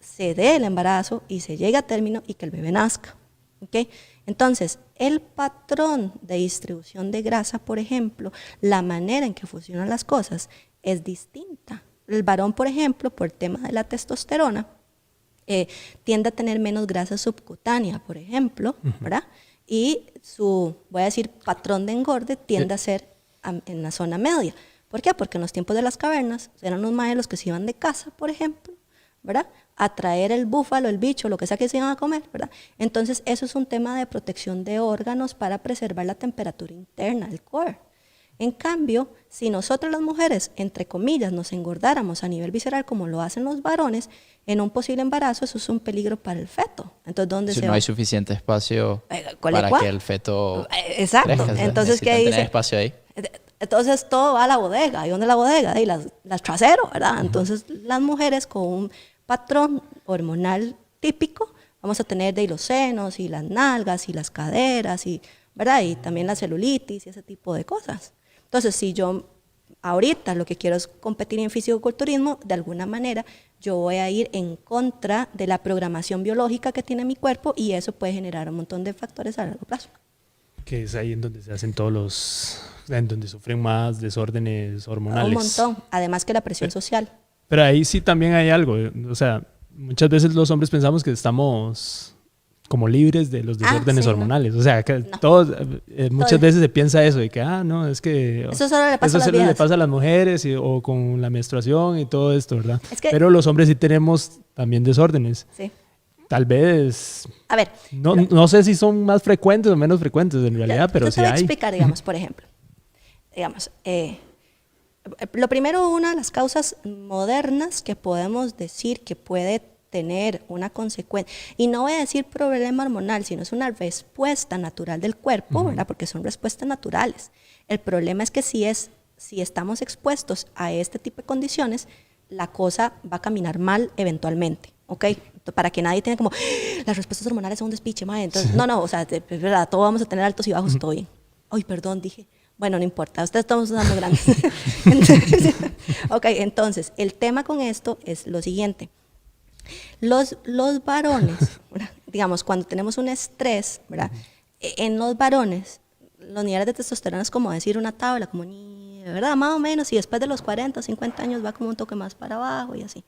se dé el embarazo y se llegue a término y que el bebé nazca, ¿ok? Entonces, el patrón de distribución de grasa, por ejemplo, la manera en que funcionan las cosas es distinta. El varón, por ejemplo, por el tema de la testosterona, tiende a tener menos grasa subcutánea, por ejemplo, ¿verdad? Y su, voy a decir, patrón de engorde tiende a ser en la zona media. ¿Por qué? Porque en los tiempos de las cavernas eran los maes los que se iban de caza, por ejemplo, ¿verdad? A traer el búfalo, el bicho, lo que sea que se iban a comer, ¿verdad? Entonces, eso es un tema de protección de órganos para preservar la temperatura interna del core. En cambio, si nosotros las mujeres, entre comillas, nos engordáramos a nivel visceral como lo hacen los varones, en un posible embarazo eso es un peligro para el feto. Entonces, ¿dónde si no hay suficiente espacio para que el feto exacto. crezca? Entonces, ¿qué dice? Tener espacio ahí. Entonces, todo va a la bodega. ¿Y dónde es la bodega? Ahí las traseros, ¿verdad? Entonces, las mujeres con un patrón hormonal típico, vamos a tener de los senos y las nalgas y las caderas, y, ¿verdad? Y también la celulitis y ese tipo de cosas. Entonces, si yo ahorita lo que quiero es competir en fisicoculturismo, de alguna manera yo voy a ir en contra de la programación biológica que tiene mi cuerpo, y eso puede generar un montón de factores a largo plazo. Que es ahí en donde se hacen en donde sufren más desórdenes hormonales. Un montón, además que la presión social. Pero ahí sí también hay algo, o sea, muchas veces los hombres pensamos que estamos como libres de los desórdenes hormonales, o sea, que muchas veces se piensa eso, de que, no, es que eso solo le pasa a las mujeres o con la menstruación y todo esto, ¿verdad? Pero los hombres sí tenemos también desórdenes. Sí. Tal vez, a ver, no sé si son más frecuentes o menos frecuentes en realidad, pero sí hay. Te voy a explicar, digamos, por ejemplo, lo primero, una de las causas modernas que podemos decir que puede tener una consecuencia, y no voy a decir problema hormonal, sino es una respuesta natural del cuerpo, ¿verdad? Porque son respuestas naturales. El problema es que si estamos expuestos a este tipo de condiciones, la cosa va a caminar mal eventualmente, ¿ok? Para que nadie tenga como, las respuestas hormonales son un despiche, madre. Entonces, no, o sea, de verdad, todos vamos a tener altos y bajos, todo bien. Ay, perdón, dije. Bueno, no importa, ustedes estamos dando grandes. Entonces, el tema con esto es lo siguiente. Los varones, ¿verdad? Digamos, cuando tenemos un estrés, ¿verdad? En los varones, los niveles de testosterona es como decir una tabla, como ¿verdad? Más o menos, y después de los 40 o 50 años va como un toque más para abajo y así,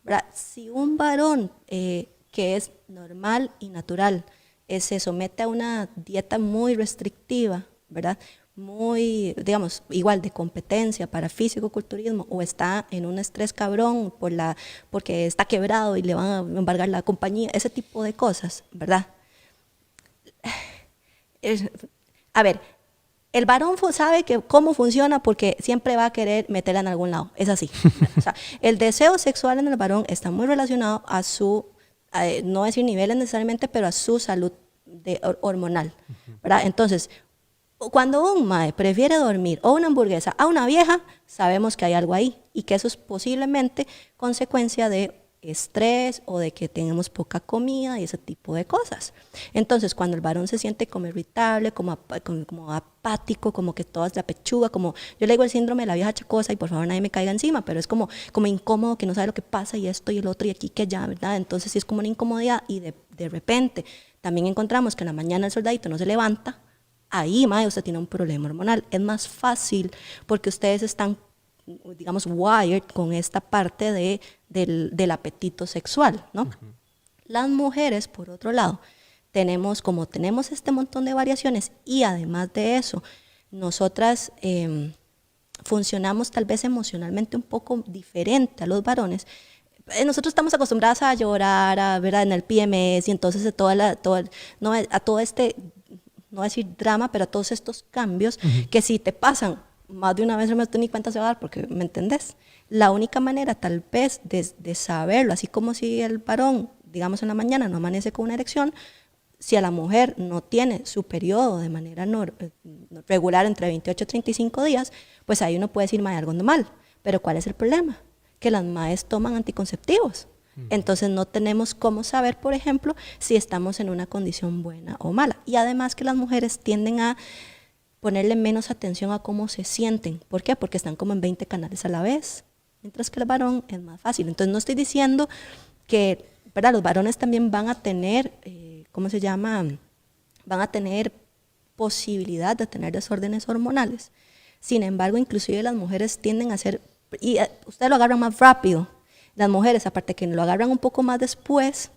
¿verdad? Si un varón que es normal y natural se somete a una dieta muy restrictiva, ¿verdad? Muy, digamos, igual de competencia para fisicoculturismo, o está en un estrés cabrón porque está quebrado y le van a embargar la compañía, ese tipo de cosas, ¿verdad? A ver, El varón sabe cómo funciona porque siempre va a querer meterla en algún lado. Es así. O sea, el deseo sexual en el varón está muy relacionado a su, no decir niveles necesariamente, pero a su salud hormonal, ¿verdad? Entonces, cuando un mae prefiere dormir o una hamburguesa a una vieja, sabemos que hay algo ahí y que eso es posiblemente consecuencia de estrés o de que tenemos poca comida y ese tipo de cosas. Entonces, cuando el varón se siente como irritable, como apático, como que toda la pechuga, como yo le digo el síndrome de la vieja chacosa y por favor nadie me caiga encima, pero es como incómodo, que no sabe lo que pasa y esto y el otro y aquí que allá, ¿verdad? Entonces sí es como una incomodidad y de repente también encontramos que en la mañana el soldadito no se levanta, ahí, mae, usted tiene un problema hormonal. Es más fácil porque ustedes están, digamos, wired con esta parte del apetito sexual, ¿no? Las mujeres, por otro lado, tenemos este montón de variaciones y además de eso, nosotras funcionamos tal vez emocionalmente un poco diferente a los varones. Nosotros estamos acostumbradas a llorar, ¿verdad? En el PMS y entonces a todo este, no decir drama, pero a todos estos cambios que si te pasan más de una vez no me doy ni cuenta se va a dar, porque me entendés. La única manera tal vez de saberlo, así como si el varón, digamos en la mañana, no amanece con una erección, si a la mujer no tiene su periodo de manera regular entre 28 y 35 días, pues ahí uno puede decir, mae, algo anda mal. Pero ¿cuál es el problema? Que las maes toman anticonceptivos. Entonces no tenemos cómo saber, por ejemplo, si estamos en una condición buena o mala. Y además que las mujeres tienden a ponerle menos atención a cómo se sienten. ¿Por qué? Porque están como en 20 canales a la vez, mientras que el varón es más fácil. Entonces no estoy diciendo que, ¿verdad? Los varones también van a tener, ¿cómo se llama? Van a tener posibilidad de tener desórdenes hormonales. Sin embargo, inclusive las mujeres tienden a ser, y ustedes lo agarran más rápido. Las mujeres, aparte que lo agarran un poco más después,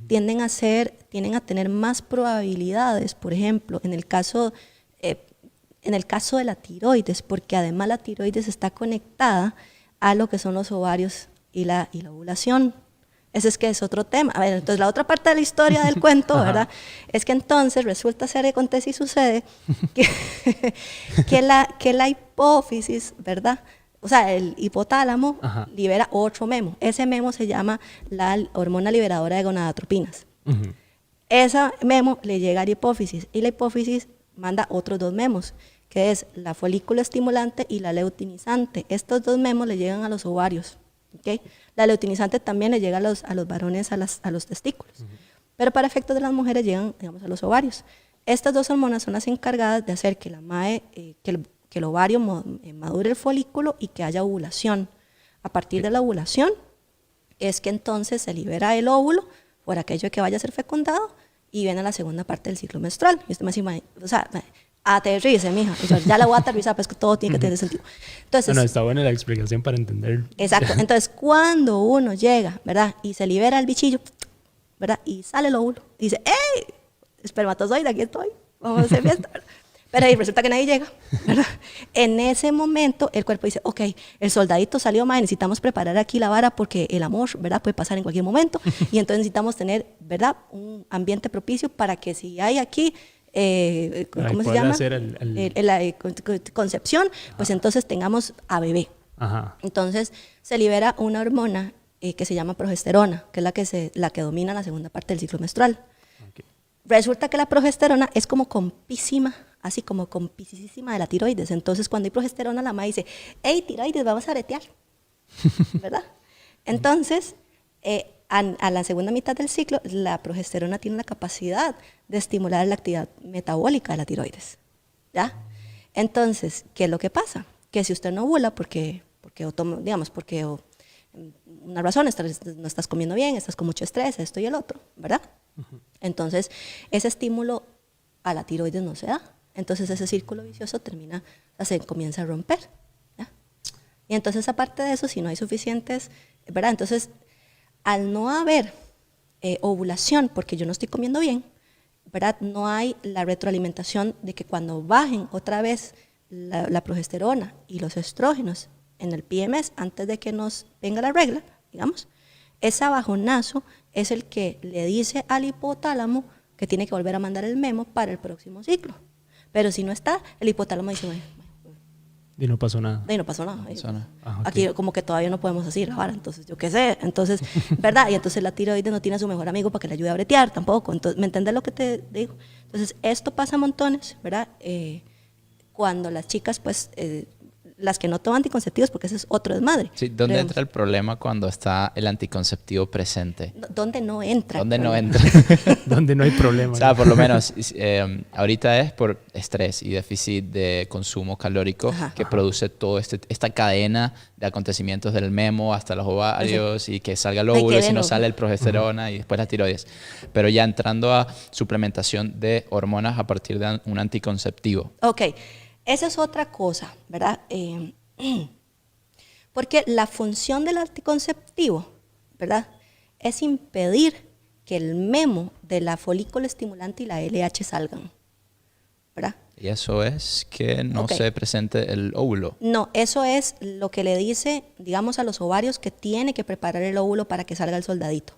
tienden a tener más probabilidades, por ejemplo, en el caso de la tiroides, porque además la tiroides está conectada a lo que son los ovarios y la ovulación. Ese es otro tema. A ver, entonces la otra parte de la historia del cuento, ¿verdad? Es que entonces resulta ser, acontece y sucede que la hipófisis, ¿verdad? O sea, el hipotálamo libera otro memo. Ese memo se llama la hormona liberadora de gonadotropinas. Esa memo le llega a la hipófisis y la hipófisis manda otros dos memos, que es la folículo estimulante y la leutinizante. Estos dos memos le llegan a los ovarios. ¿Okay? La leutinizante también le llega a los varones a los testículos. Pero para efectos de las mujeres llegan, digamos, a los ovarios. Estas dos hormonas son las encargadas de hacer que la mae, que el ovario madure el folículo y que haya ovulación. A partir de la ovulación es que entonces se libera el óvulo por aquello de que vaya a ser fecundado y viene la segunda parte del ciclo menstrual. Y usted me dice, o sea, aterrice, mija. O sea, ya la voy a aterrizar, pero es que todo tiene que tener sentido. Entonces, bueno, está buena la explicación para entender. Exacto. Entonces, cuando uno llega, ¿verdad? Y se libera el bichillo, ¿verdad? Y sale el óvulo. Dice, ¡hey! Espermatozoide, aquí estoy. Vamos a hacer fiesta, ¿verdad? Pero ahí resulta que nadie llega, ¿verdad? En ese momento el cuerpo dice, ok, el soldadito salió mal, necesitamos preparar aquí la vara porque el amor, ¿verdad? Puede pasar en cualquier momento y entonces necesitamos tener, ¿verdad? Un ambiente propicio para que si hay aquí, ¿cómo se llama? La concepción, pues entonces tengamos a bebé. Entonces se libera una hormona que se llama progesterona, que es la que domina la segunda parte del ciclo menstrual. Resulta que la progesterona es como compísima, así como compísima de la tiroides. Entonces, cuando hay progesterona, la mamá dice, hey, tiroides, vamos a aretear, ¿verdad? Entonces, a la segunda mitad del ciclo, la progesterona tiene la capacidad de estimular la actividad metabólica de la tiroides, ¿ya? Entonces, ¿qué es lo que pasa? Que si usted no ovula porque una razón, no estás comiendo bien, estás con mucho estrés, esto y el otro, ¿verdad? Entonces, ese estímulo a la tiroides no se da. Entonces, ese círculo vicioso se comienza a romper, ¿ya? Y entonces, aparte de eso, si no hay suficientes, ¿verdad? Entonces, al no haber ovulación, porque yo no estoy comiendo bien, ¿verdad? No hay la retroalimentación de que cuando bajen otra vez la progesterona y los estrógenos en el PMS, antes de que nos venga la regla, digamos, ese bajonazo es el que le dice al hipotálamo que tiene que volver a mandar el memo para el próximo ciclo. Pero si no está, el hipotálamo dice, bueno, Y no pasó nada. y no pasó nada. Ah, ok. Aquí como que todavía no podemos decir ahora, entonces yo qué sé, entonces, ¿verdad? Y entonces la tiroides no tiene a su mejor amigo para que le ayude a bretear tampoco, entonces, ¿me entiendes lo que te digo? Entonces, esto pasa montones, ¿verdad? Cuando las chicas, pues, las que no toman anticonceptivos, porque ese es otro desmadre. Sí, ¿dónde Creemos. entra el problema cuando está el anticonceptivo presente? ¿Dónde no entra? ¿Dónde no Problema? entra? Donde no hay problema. O sea, ¿no? por lo menos ahorita es por estrés y déficit de consumo calórico Ajá. que produce toda esta cadena de acontecimientos del memo hasta los ovarios y que salga el Ay, qué óvulo, si no bueno. sale el progesterona y después la tiroides. Pero ya entrando a suplementación de hormonas a partir de un anticonceptivo. Ok, esa es otra cosa, ¿verdad? Porque la función del anticonceptivo, ¿verdad? Es impedir que el memo de la folículo estimulante y la LH salgan, ¿verdad? Y eso es que no Ok. se presente el óvulo. No, eso es lo que le dice, digamos, a los ovarios que tiene que preparar el óvulo para que salga el soldadito.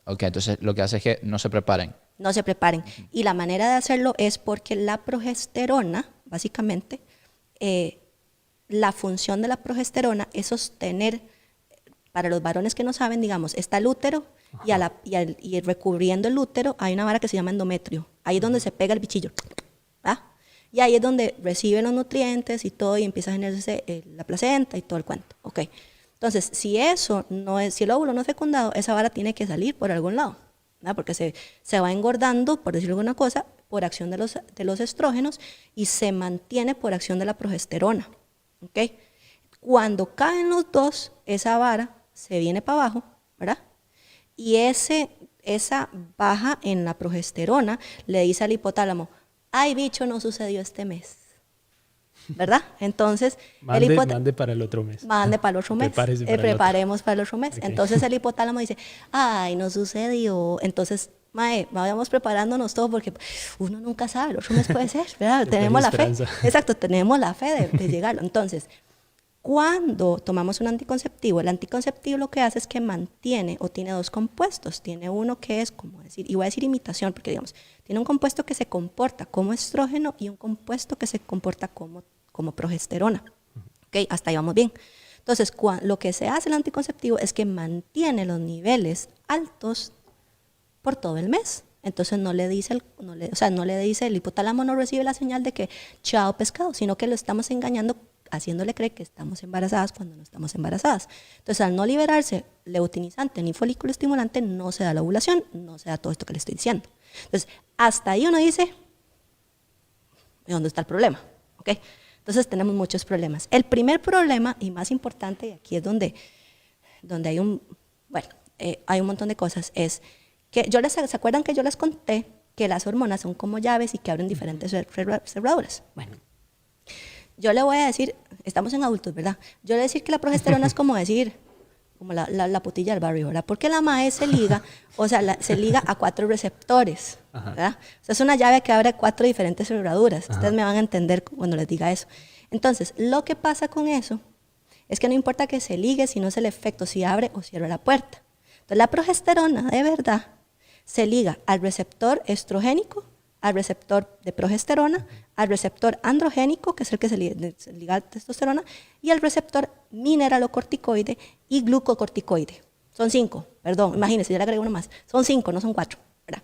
Ok, entonces lo que hace es que no se preparen. No se preparen. Y la manera de hacerlo es porque la progesterona, básicamente, la función de la progesterona es sostener, para los varones que no saben, digamos, está el útero y recubriendo el útero hay una vara que se llama endometrio. Ahí es donde se pega el bichillo. ¿Ah? Y ahí es donde recibe los nutrientes y todo y empieza a generarse la placenta y todo el cuento. Okay. Entonces, si eso no es, si el óvulo no es fecundado, esa vara tiene que salir por algún lado, ¿verdad? Porque se va engordando, por decirlo alguna cosa, por acción de los estrógenos y se mantiene por acción de la progesterona. ¿Okay? Cuando caen los dos, esa vara se viene para abajo, ¿verdad? Y esa baja en la progesterona le dice al hipotálamo, ay bicho, no sucedió este mes, ¿verdad? Entonces, Mande para el otro mes. Mande para el otro mes. Prepárese para el Preparemos para el otro mes. Ok. Entonces el hipotálamo dice, ay, no sucedió. Entonces, mae, vayamos preparándonos todo porque uno nunca sabe, el otro mes puede ser, ¿verdad? Siempre Tenemos hay la fe. esperanza. Exacto, tenemos la fe de llegarlo. Entonces, cuando tomamos un anticonceptivo, el anticonceptivo lo que hace es que mantiene o tiene dos compuestos. Tiene uno que es, como decir, y voy a decir imitación, porque digamos, tiene un compuesto que se comporta como estrógeno y un compuesto que se comporta como progesterona. ¿Ok? Hasta ahí vamos bien. Entonces, lo que se hace el anticonceptivo es que mantiene los niveles altos por todo el mes. Entonces no le dice el hipotálamo no recibe la señal de que chao pescado, sino que lo estamos engañando haciéndole creer que estamos embarazadas cuando no estamos embarazadas. Entonces, al no liberarse leutinizante ni folículo estimulante, no se da la ovulación, no se da todo esto que le estoy diciendo. Entonces, hasta ahí uno dice, ¿y dónde está el problema? ¿Okay? Entonces, tenemos muchos problemas. El primer problema, y más importante, y aquí es donde hay hay un montón de cosas, es que ¿se acuerdan que yo les conté que las hormonas son como llaves y que abren diferentes cerraduras? Bueno, yo le voy a decir, estamos en adultos, ¿verdad? Yo le voy a decir que la progesterona es como decir, como la putilla del barrio, ¿verdad? Porque la MAE se liga, se liga a 4 receptores, ¿verdad? O sea, es una llave que abre 4 diferentes cerraduras. Ustedes me van a entender cuando les diga eso. Entonces, lo que pasa con eso es que no importa que se ligue, sino es el efecto, si abre o cierra la puerta. Entonces, la progesterona, de verdad, se liga al receptor estrogénico, al receptor de progesterona, al receptor androgénico, que es el que se liga a la testosterona, y al receptor mineralocorticoide y glucocorticoide. Son 5, perdón, imagínense, ya le agrego uno más. Son 5, no son 4, ¿verdad?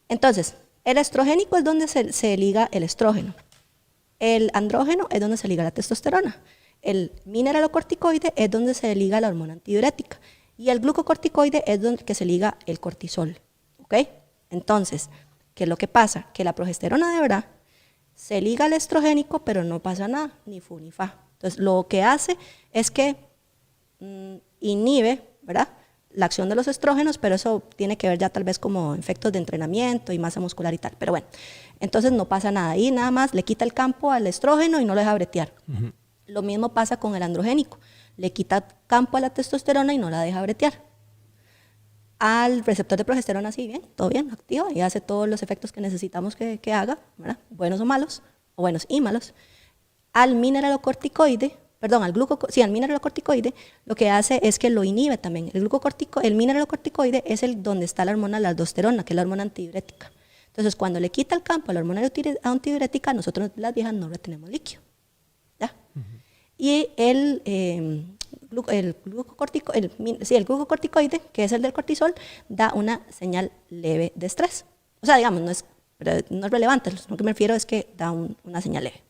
Entonces, el estrogénico es donde se liga el estrógeno. El andrógeno es donde se liga la testosterona. El mineralocorticoide es donde se liga la hormona antidiurética. Y el glucocorticoide es donde que se liga el cortisol. ¿Ok? Entonces, ¿qué es lo que pasa? Que la progesterona de verdad se liga al estrogénico, pero no pasa nada, ni fu ni fa. Entonces, lo que hace es que inhibe, ¿verdad?, la acción de los estrógenos, pero eso tiene que ver ya tal vez como efectos de entrenamiento y masa muscular y tal. Pero bueno, entonces no pasa nada. Ahí nada más le quita el campo al estrógeno y no lo deja bretear. Lo mismo pasa con el androgénico. Le quita campo a la testosterona y no la deja bretear. Al receptor de progesterona, sí, bien, todo bien, activa y hace todos los efectos que necesitamos que haga, ¿verdad?, buenos o malos, o buenos y malos. Al mineralocorticoide, perdón, al mineralocorticoide, lo que hace es que lo inhibe también. El mineralocorticoide es donde está la hormona la aldosterona, que es la hormona antidiurética. Entonces, cuando le quita el campo a la hormona antidiurética, nosotros las viejas no retenemos líquido. ¿Ya? Y el glucocorticoide, que es el del cortisol, da una señal leve de estrés. O sea, digamos, no es relevante, lo que me refiero es que da una señal leve.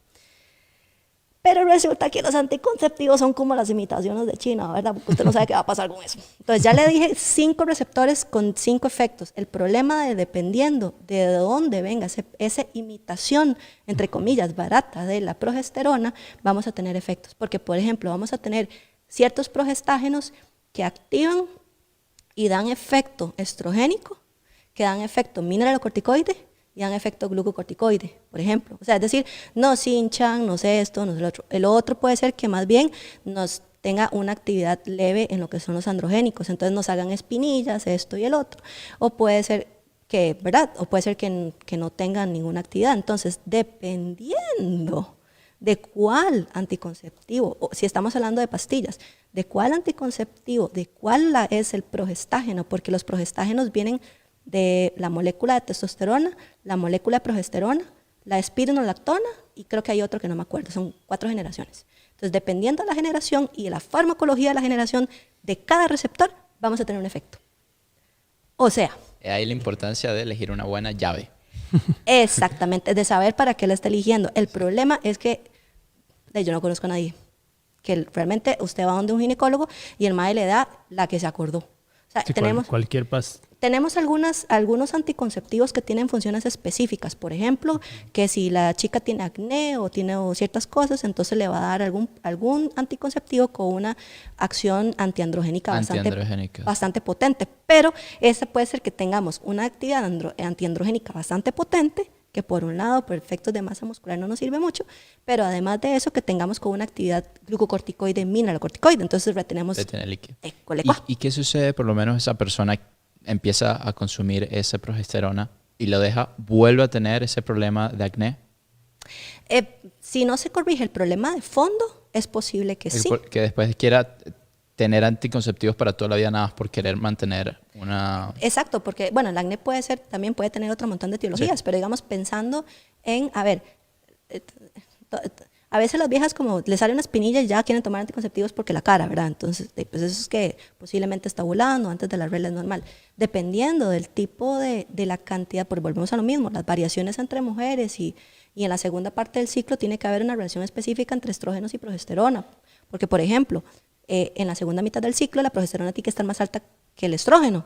Pero resulta que los anticonceptivos son como las imitaciones de China, ¿verdad? Porque usted no sabe qué va a pasar con eso. Entonces ya le dije 5 receptores con 5 efectos. El problema dependiendo de dónde venga esa imitación, entre comillas, barata de la progesterona, vamos a tener efectos. Porque, por ejemplo, vamos a tener ciertos progestágenos que activan y dan efecto estrogénico, que dan efecto mineralocorticoide, y dan efecto glucocorticoide, por ejemplo. O sea, es decir, nos hinchan, no sé esto, no sé lo otro. El otro puede ser que más bien nos tenga una actividad leve en lo que son los androgénicos, entonces nos hagan espinillas, esto y el otro. O puede ser que, ¿verdad? O puede ser que no tengan ninguna actividad. Entonces, dependiendo de cuál anticonceptivo, o si estamos hablando de pastillas, de cuál anticonceptivo, de cuál es el progestágeno, porque los progestágenos vienen de la molécula de testosterona, la molécula de progesterona, la espironolactona y creo que hay otro que no me acuerdo, son 4 generaciones. Entonces, dependiendo de la generación y de la farmacología de la generación de cada receptor, vamos a tener un efecto. O sea... Ahí la importancia de elegir una buena llave. Exactamente, de saber para qué la está eligiendo. El problema es que yo no conozco a nadie, que realmente usted va donde un ginecólogo y el mae le da la que se acordó. O sea, Sí, tenemos... cualquier Tenemos algunos anticonceptivos que tienen funciones específicas. Por ejemplo, que si la chica tiene acné o tiene ciertas cosas, entonces le va a dar algún anticonceptivo con una acción antiandrogénica bastante potente. Pero ese puede ser que tengamos una actividad antiandrogénica bastante potente, que por un lado, por efectos de masa muscular no nos sirve mucho, pero además de eso, que tengamos con una actividad glucocorticoide, mineralocorticoide. Entonces retenemos líquido. ¿Y qué sucede? Por lo menos esa persona empieza a consumir esa progesterona y lo deja, vuelve a tener ese problema de acné. Si no se corrige el problema de fondo, es posible que sí. Que después quiera tener anticonceptivos para toda la vida nada más por querer mantener una... Exacto, porque bueno, el acné también puede tener otro montón de etiologías, sí. Pero digamos pensando en, a ver, a veces las viejas como les sale una espinilla y ya quieren tomar anticonceptivos porque la cara, ¿verdad? Entonces, pues eso es que posiblemente está ovulando antes de la regla es normal. Dependiendo del tipo de la cantidad, porque volvemos a lo mismo, las variaciones entre mujeres y en la segunda parte del ciclo tiene que haber una relación específica entre estrógenos y progesterona. Porque, por ejemplo, en la segunda mitad del ciclo la progesterona tiene que estar más alta que el estrógeno.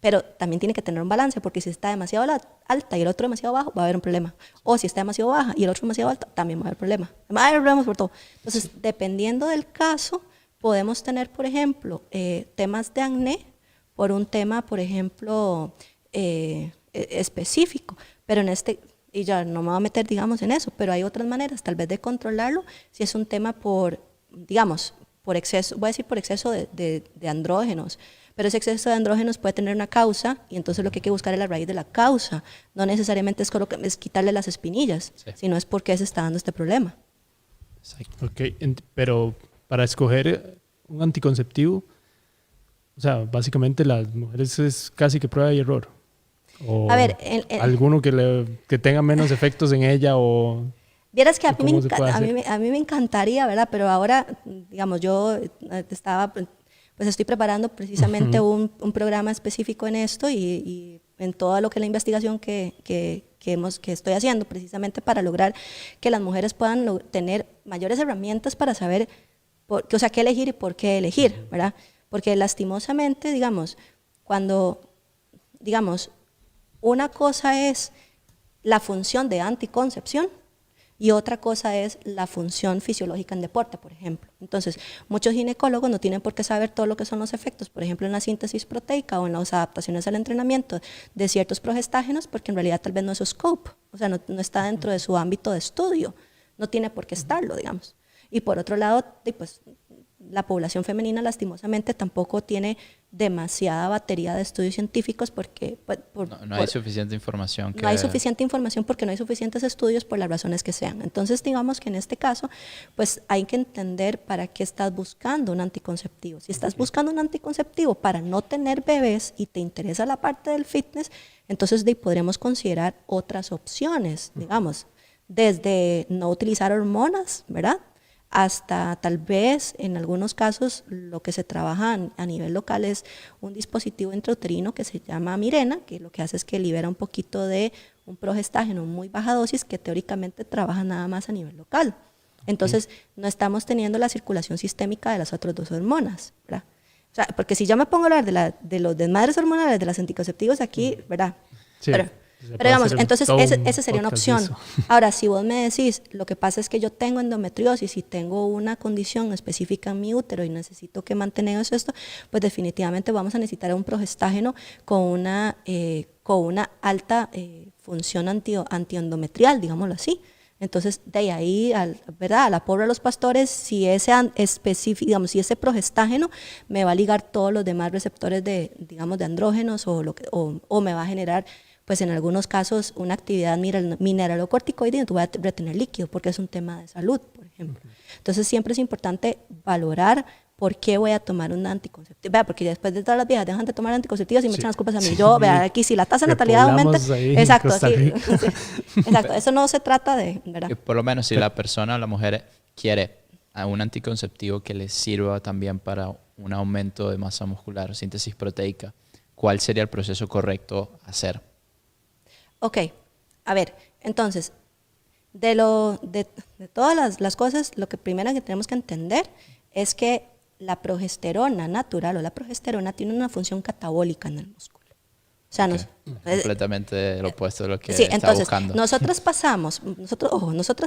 Pero también tiene que tener un balance, porque si está demasiado alta y el otro demasiado bajo, va a haber un problema. O si está demasiado baja y el otro demasiado alto, también va a haber problema. Va a haber problemas por todo. Entonces, dependiendo del caso, podemos tener, por ejemplo, temas de acné por un tema, por ejemplo, específico. Pero y ya no me voy a meter, digamos, en eso, pero hay otras maneras, tal vez de controlarlo, si es un tema por exceso, voy a decir por exceso de andrógenos. Pero ese exceso de andrógenos puede tener una causa y entonces lo que hay que buscar es la raíz de la causa. No necesariamente es quitarle las espinillas, sí, sino es por qué se está dando este problema. Ok, pero para escoger un anticonceptivo, o sea, básicamente las mujeres es casi que prueba y error. O a ver, alguno que tenga menos efectos en ella o... Vieras que a mí me encantaría, ¿verdad? Pero ahora, digamos, yo estoy preparando precisamente un programa específico en esto y en todo lo que es la investigación que estoy haciendo precisamente para lograr que las mujeres puedan tener mayores herramientas para saber qué elegir y por qué elegir, ¿verdad? Porque lastimosamente, digamos, una cosa es la función de anticoncepción y otra cosa es la función fisiológica en deporte, por ejemplo. Entonces, muchos ginecólogos no tienen por qué saber todo lo que son los efectos, por ejemplo, en la síntesis proteica o en las adaptaciones al entrenamiento de ciertos progestágenos, porque en realidad tal vez no es su scope, o sea, no está dentro de su ámbito de estudio, no tiene por qué estarlo, digamos. Y por otro lado, pues, la población femenina lastimosamente tampoco tiene demasiada batería de estudios científicos porque No hay suficiente información. No hay suficiente información porque no hay suficientes estudios por las razones que sean. Entonces, digamos que en este caso, pues hay que entender para qué estás buscando un anticonceptivo. Si estás buscando un anticonceptivo para no tener bebés y te interesa la parte del fitness, entonces podremos considerar otras opciones, digamos, desde no utilizar hormonas, ¿verdad?, hasta tal vez en algunos casos lo que se trabaja a nivel local es un dispositivo intrauterino que se llama Mirena, que lo que hace es que libera un poquito de un progestágeno en muy baja dosis que teóricamente trabaja nada más a nivel local. Entonces no estamos teniendo la circulación sistémica de las otras dos hormonas, ¿verdad? O sea, porque si yo me pongo a hablar de los desmadres hormonales de los anticonceptivos aquí, ¿verdad? Sí. Pero digamos, entonces esa sería una opción. Ahora, si vos me decís, lo que pasa es que yo tengo endometriosis y tengo una condición específica en mi útero y necesito que mantener esto, pues definitivamente vamos a necesitar un progestágeno con una alta función antiendometrial, digámoslo así. Entonces, de ahí, ¿verdad?, a la pobre de los pastores, si ese si ese progestágeno me va a ligar todos los demás receptores de andrógenos o me va a generar, pues en algunos casos, una actividad mineralocorticoide y tú vas a retener líquido, porque es un tema de salud, por ejemplo. Entonces, siempre es importante valorar por qué voy a tomar un anticonceptivo. Vea, porque después de todas las viejas dejan de tomar anticonceptivos y me echan las culpas a mí. Yo, vea, aquí si la tasa de natalidad aumenta. Exacto, sí, exacto. Eso no se trata de, ¿verdad? Por lo menos si la persona o la mujer quiere un anticonceptivo que le sirva también para un aumento de masa muscular, síntesis proteica, ¿cuál sería el proceso correcto a hacer? Ok, a ver, entonces, de todas las cosas, lo que primero que tenemos que entender es que la progesterona natural o la progesterona tiene una función catabólica en el músculo. O sea, completamente lo opuesto de lo que sí, está entonces, buscando. Nosotros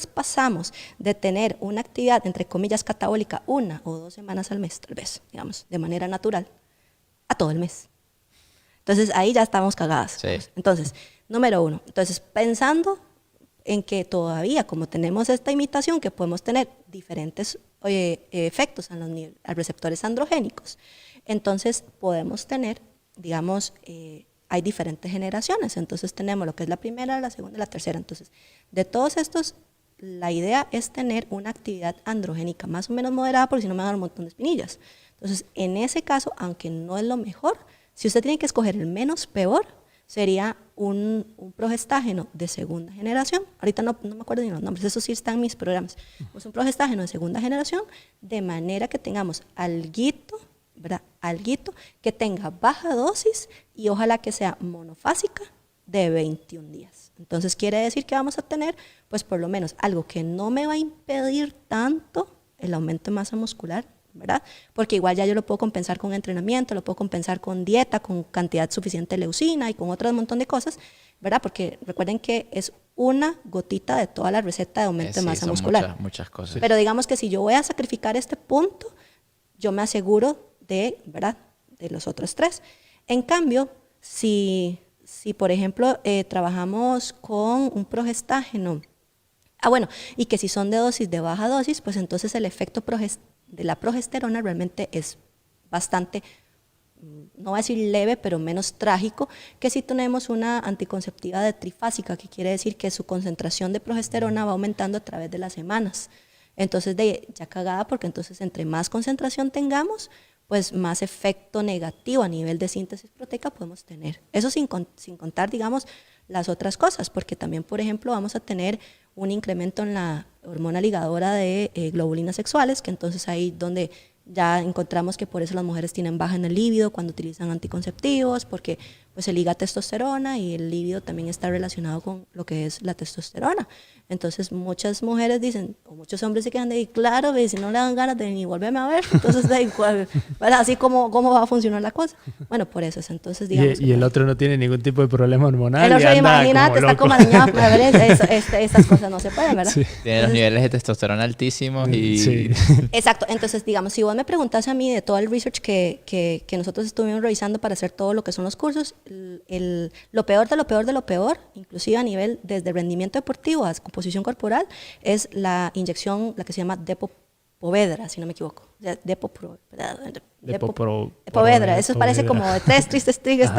pasamos de tener una actividad, entre comillas, catabólica 1 o 2 semanas al mes, tal vez, digamos, de manera natural, a todo el mes. Entonces, ahí ya estamos cagadas. Sí. Entonces, número 1. Entonces, pensando en que todavía, como tenemos esta imitación, que podemos tener diferentes efectos a los receptores androgénicos, entonces podemos tener, digamos, hay diferentes generaciones. Entonces, tenemos lo que es la primera, la segunda y la tercera. Entonces, de todos estos, la idea es tener una actividad androgénica más o menos moderada, porque si no me van a dar un montón de espinillas. Entonces, en ese caso, aunque no es lo mejor, si usted tiene que escoger el menos peor, sería un progestágeno de segunda generación. Ahorita no me acuerdo ni los nombres, eso sí está en mis programas. Es un progestágeno de segunda generación, de manera que tengamos alguito, ¿verdad?, alguito que tenga baja dosis y ojalá que sea monofásica de 21 días. Entonces quiere decir que vamos a tener, pues por lo menos algo que no me va a impedir tanto el aumento de masa muscular, ¿verdad? Porque igual ya yo lo puedo compensar con entrenamiento, lo puedo compensar con dieta, con cantidad suficiente de leucina y con otro montón de cosas, ¿verdad? Porque recuerden que es una gotita de toda la receta de aumento de masa muscular. Muchas cosas. Pero digamos que si yo voy a sacrificar este punto, yo me aseguro de, ¿verdad?, de los otros 3. En cambio, si por ejemplo, trabajamos con un progestágeno, y que si son de dosis de baja dosis, pues entonces el efecto de la progesterona realmente es bastante, no voy a decir leve, pero menos trágico que si tenemos una anticonceptiva de trifásica, que quiere decir que su concentración de progesterona va aumentando a través de las semanas. Entonces, ya cagada, porque entonces entre más concentración tengamos, pues más efecto negativo a nivel de síntesis proteica podemos tener. Eso sin contar, digamos, las otras cosas, porque también, por ejemplo, vamos a tener un incremento en la hormona ligadora de globulinas sexuales, que entonces ahí donde ya encontramos que por eso las mujeres tienen baja en el líbido cuando utilizan anticonceptivos, porque pues se liga testosterona y el líbido también está relacionado con lo que es la testosterona. Entonces muchas mujeres dicen, o muchos hombres se quedan de ahí, claro, si no le dan ganas de ni volverme a ver, entonces de igual, así como va a funcionar la cosa. Bueno, por eso es, entonces digamos. Y el otro no tiene ningún tipo de problema hormonal. El otro, imagínate, está como dañado, a ver, esas cosas no se pueden, ¿verdad? Sí. Tiene los niveles de testosterona altísimos y... Sí. Exacto, entonces digamos, si vos me preguntás a mí de todo el research que nosotros estuvimos revisando para hacer todo lo que son los cursos, lo peor de lo peor de lo peor, inclusive a nivel desde rendimiento deportivo a composición corporal, es la inyección, la que se llama Depo-Vedra, si no me equivoco. Depo-Vedra. Eso parece como de tres tristes tigres.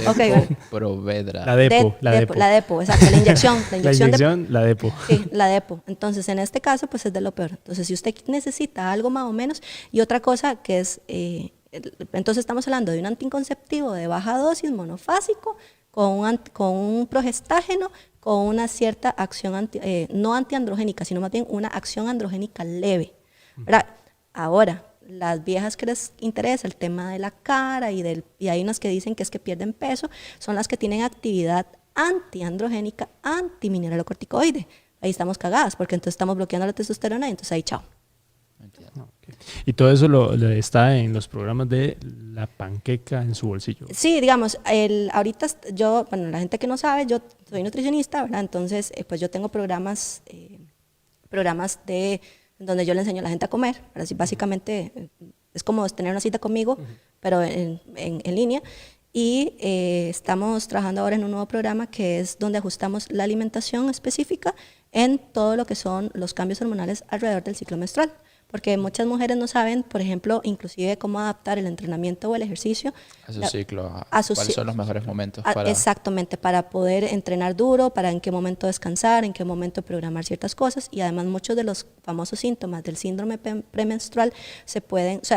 Okay, Depo-Vedra. La Depo. La Depo, exacto. La inyección. La Depo. Sí, la Depo. Entonces, en este caso, pues es de lo peor. Entonces, si usted necesita algo más o menos, y otra cosa que es, entonces estamos hablando de un anticonceptivo de baja dosis, monofásico, con un progestágeno, con una cierta acción, no antiandrogénica, sino más bien una acción androgénica leve, ¿verdad? Ahora, las viejas que les interesa el tema de la cara y hay unas que dicen que es que pierden peso, son las que tienen actividad antiandrogénica, antimineralocorticoide. Ahí estamos cagadas, porque entonces estamos bloqueando la testosterona y entonces ahí chao. Okay. Y todo eso lo está en los programas de La Panqueca en su bolsillo. Sí, digamos, ahorita yo, bueno, la gente que no sabe, yo soy nutricionista, ¿verdad? Entonces, pues yo tengo programas donde yo le enseño a la gente a comer. Así básicamente es como tener una cita conmigo, pero en línea. Y estamos trabajando ahora en un nuevo programa que es donde ajustamos la alimentación específica en todo lo que son los cambios hormonales alrededor del ciclo menstrual. Porque muchas mujeres no saben, por ejemplo, inclusive cómo adaptar el entrenamiento o el ejercicio a su ciclo, cuáles son los mejores momentos para... Exactamente, para poder entrenar duro, para en qué momento descansar, en qué momento programar ciertas cosas, y además muchos de los famosos síntomas del síndrome premenstrual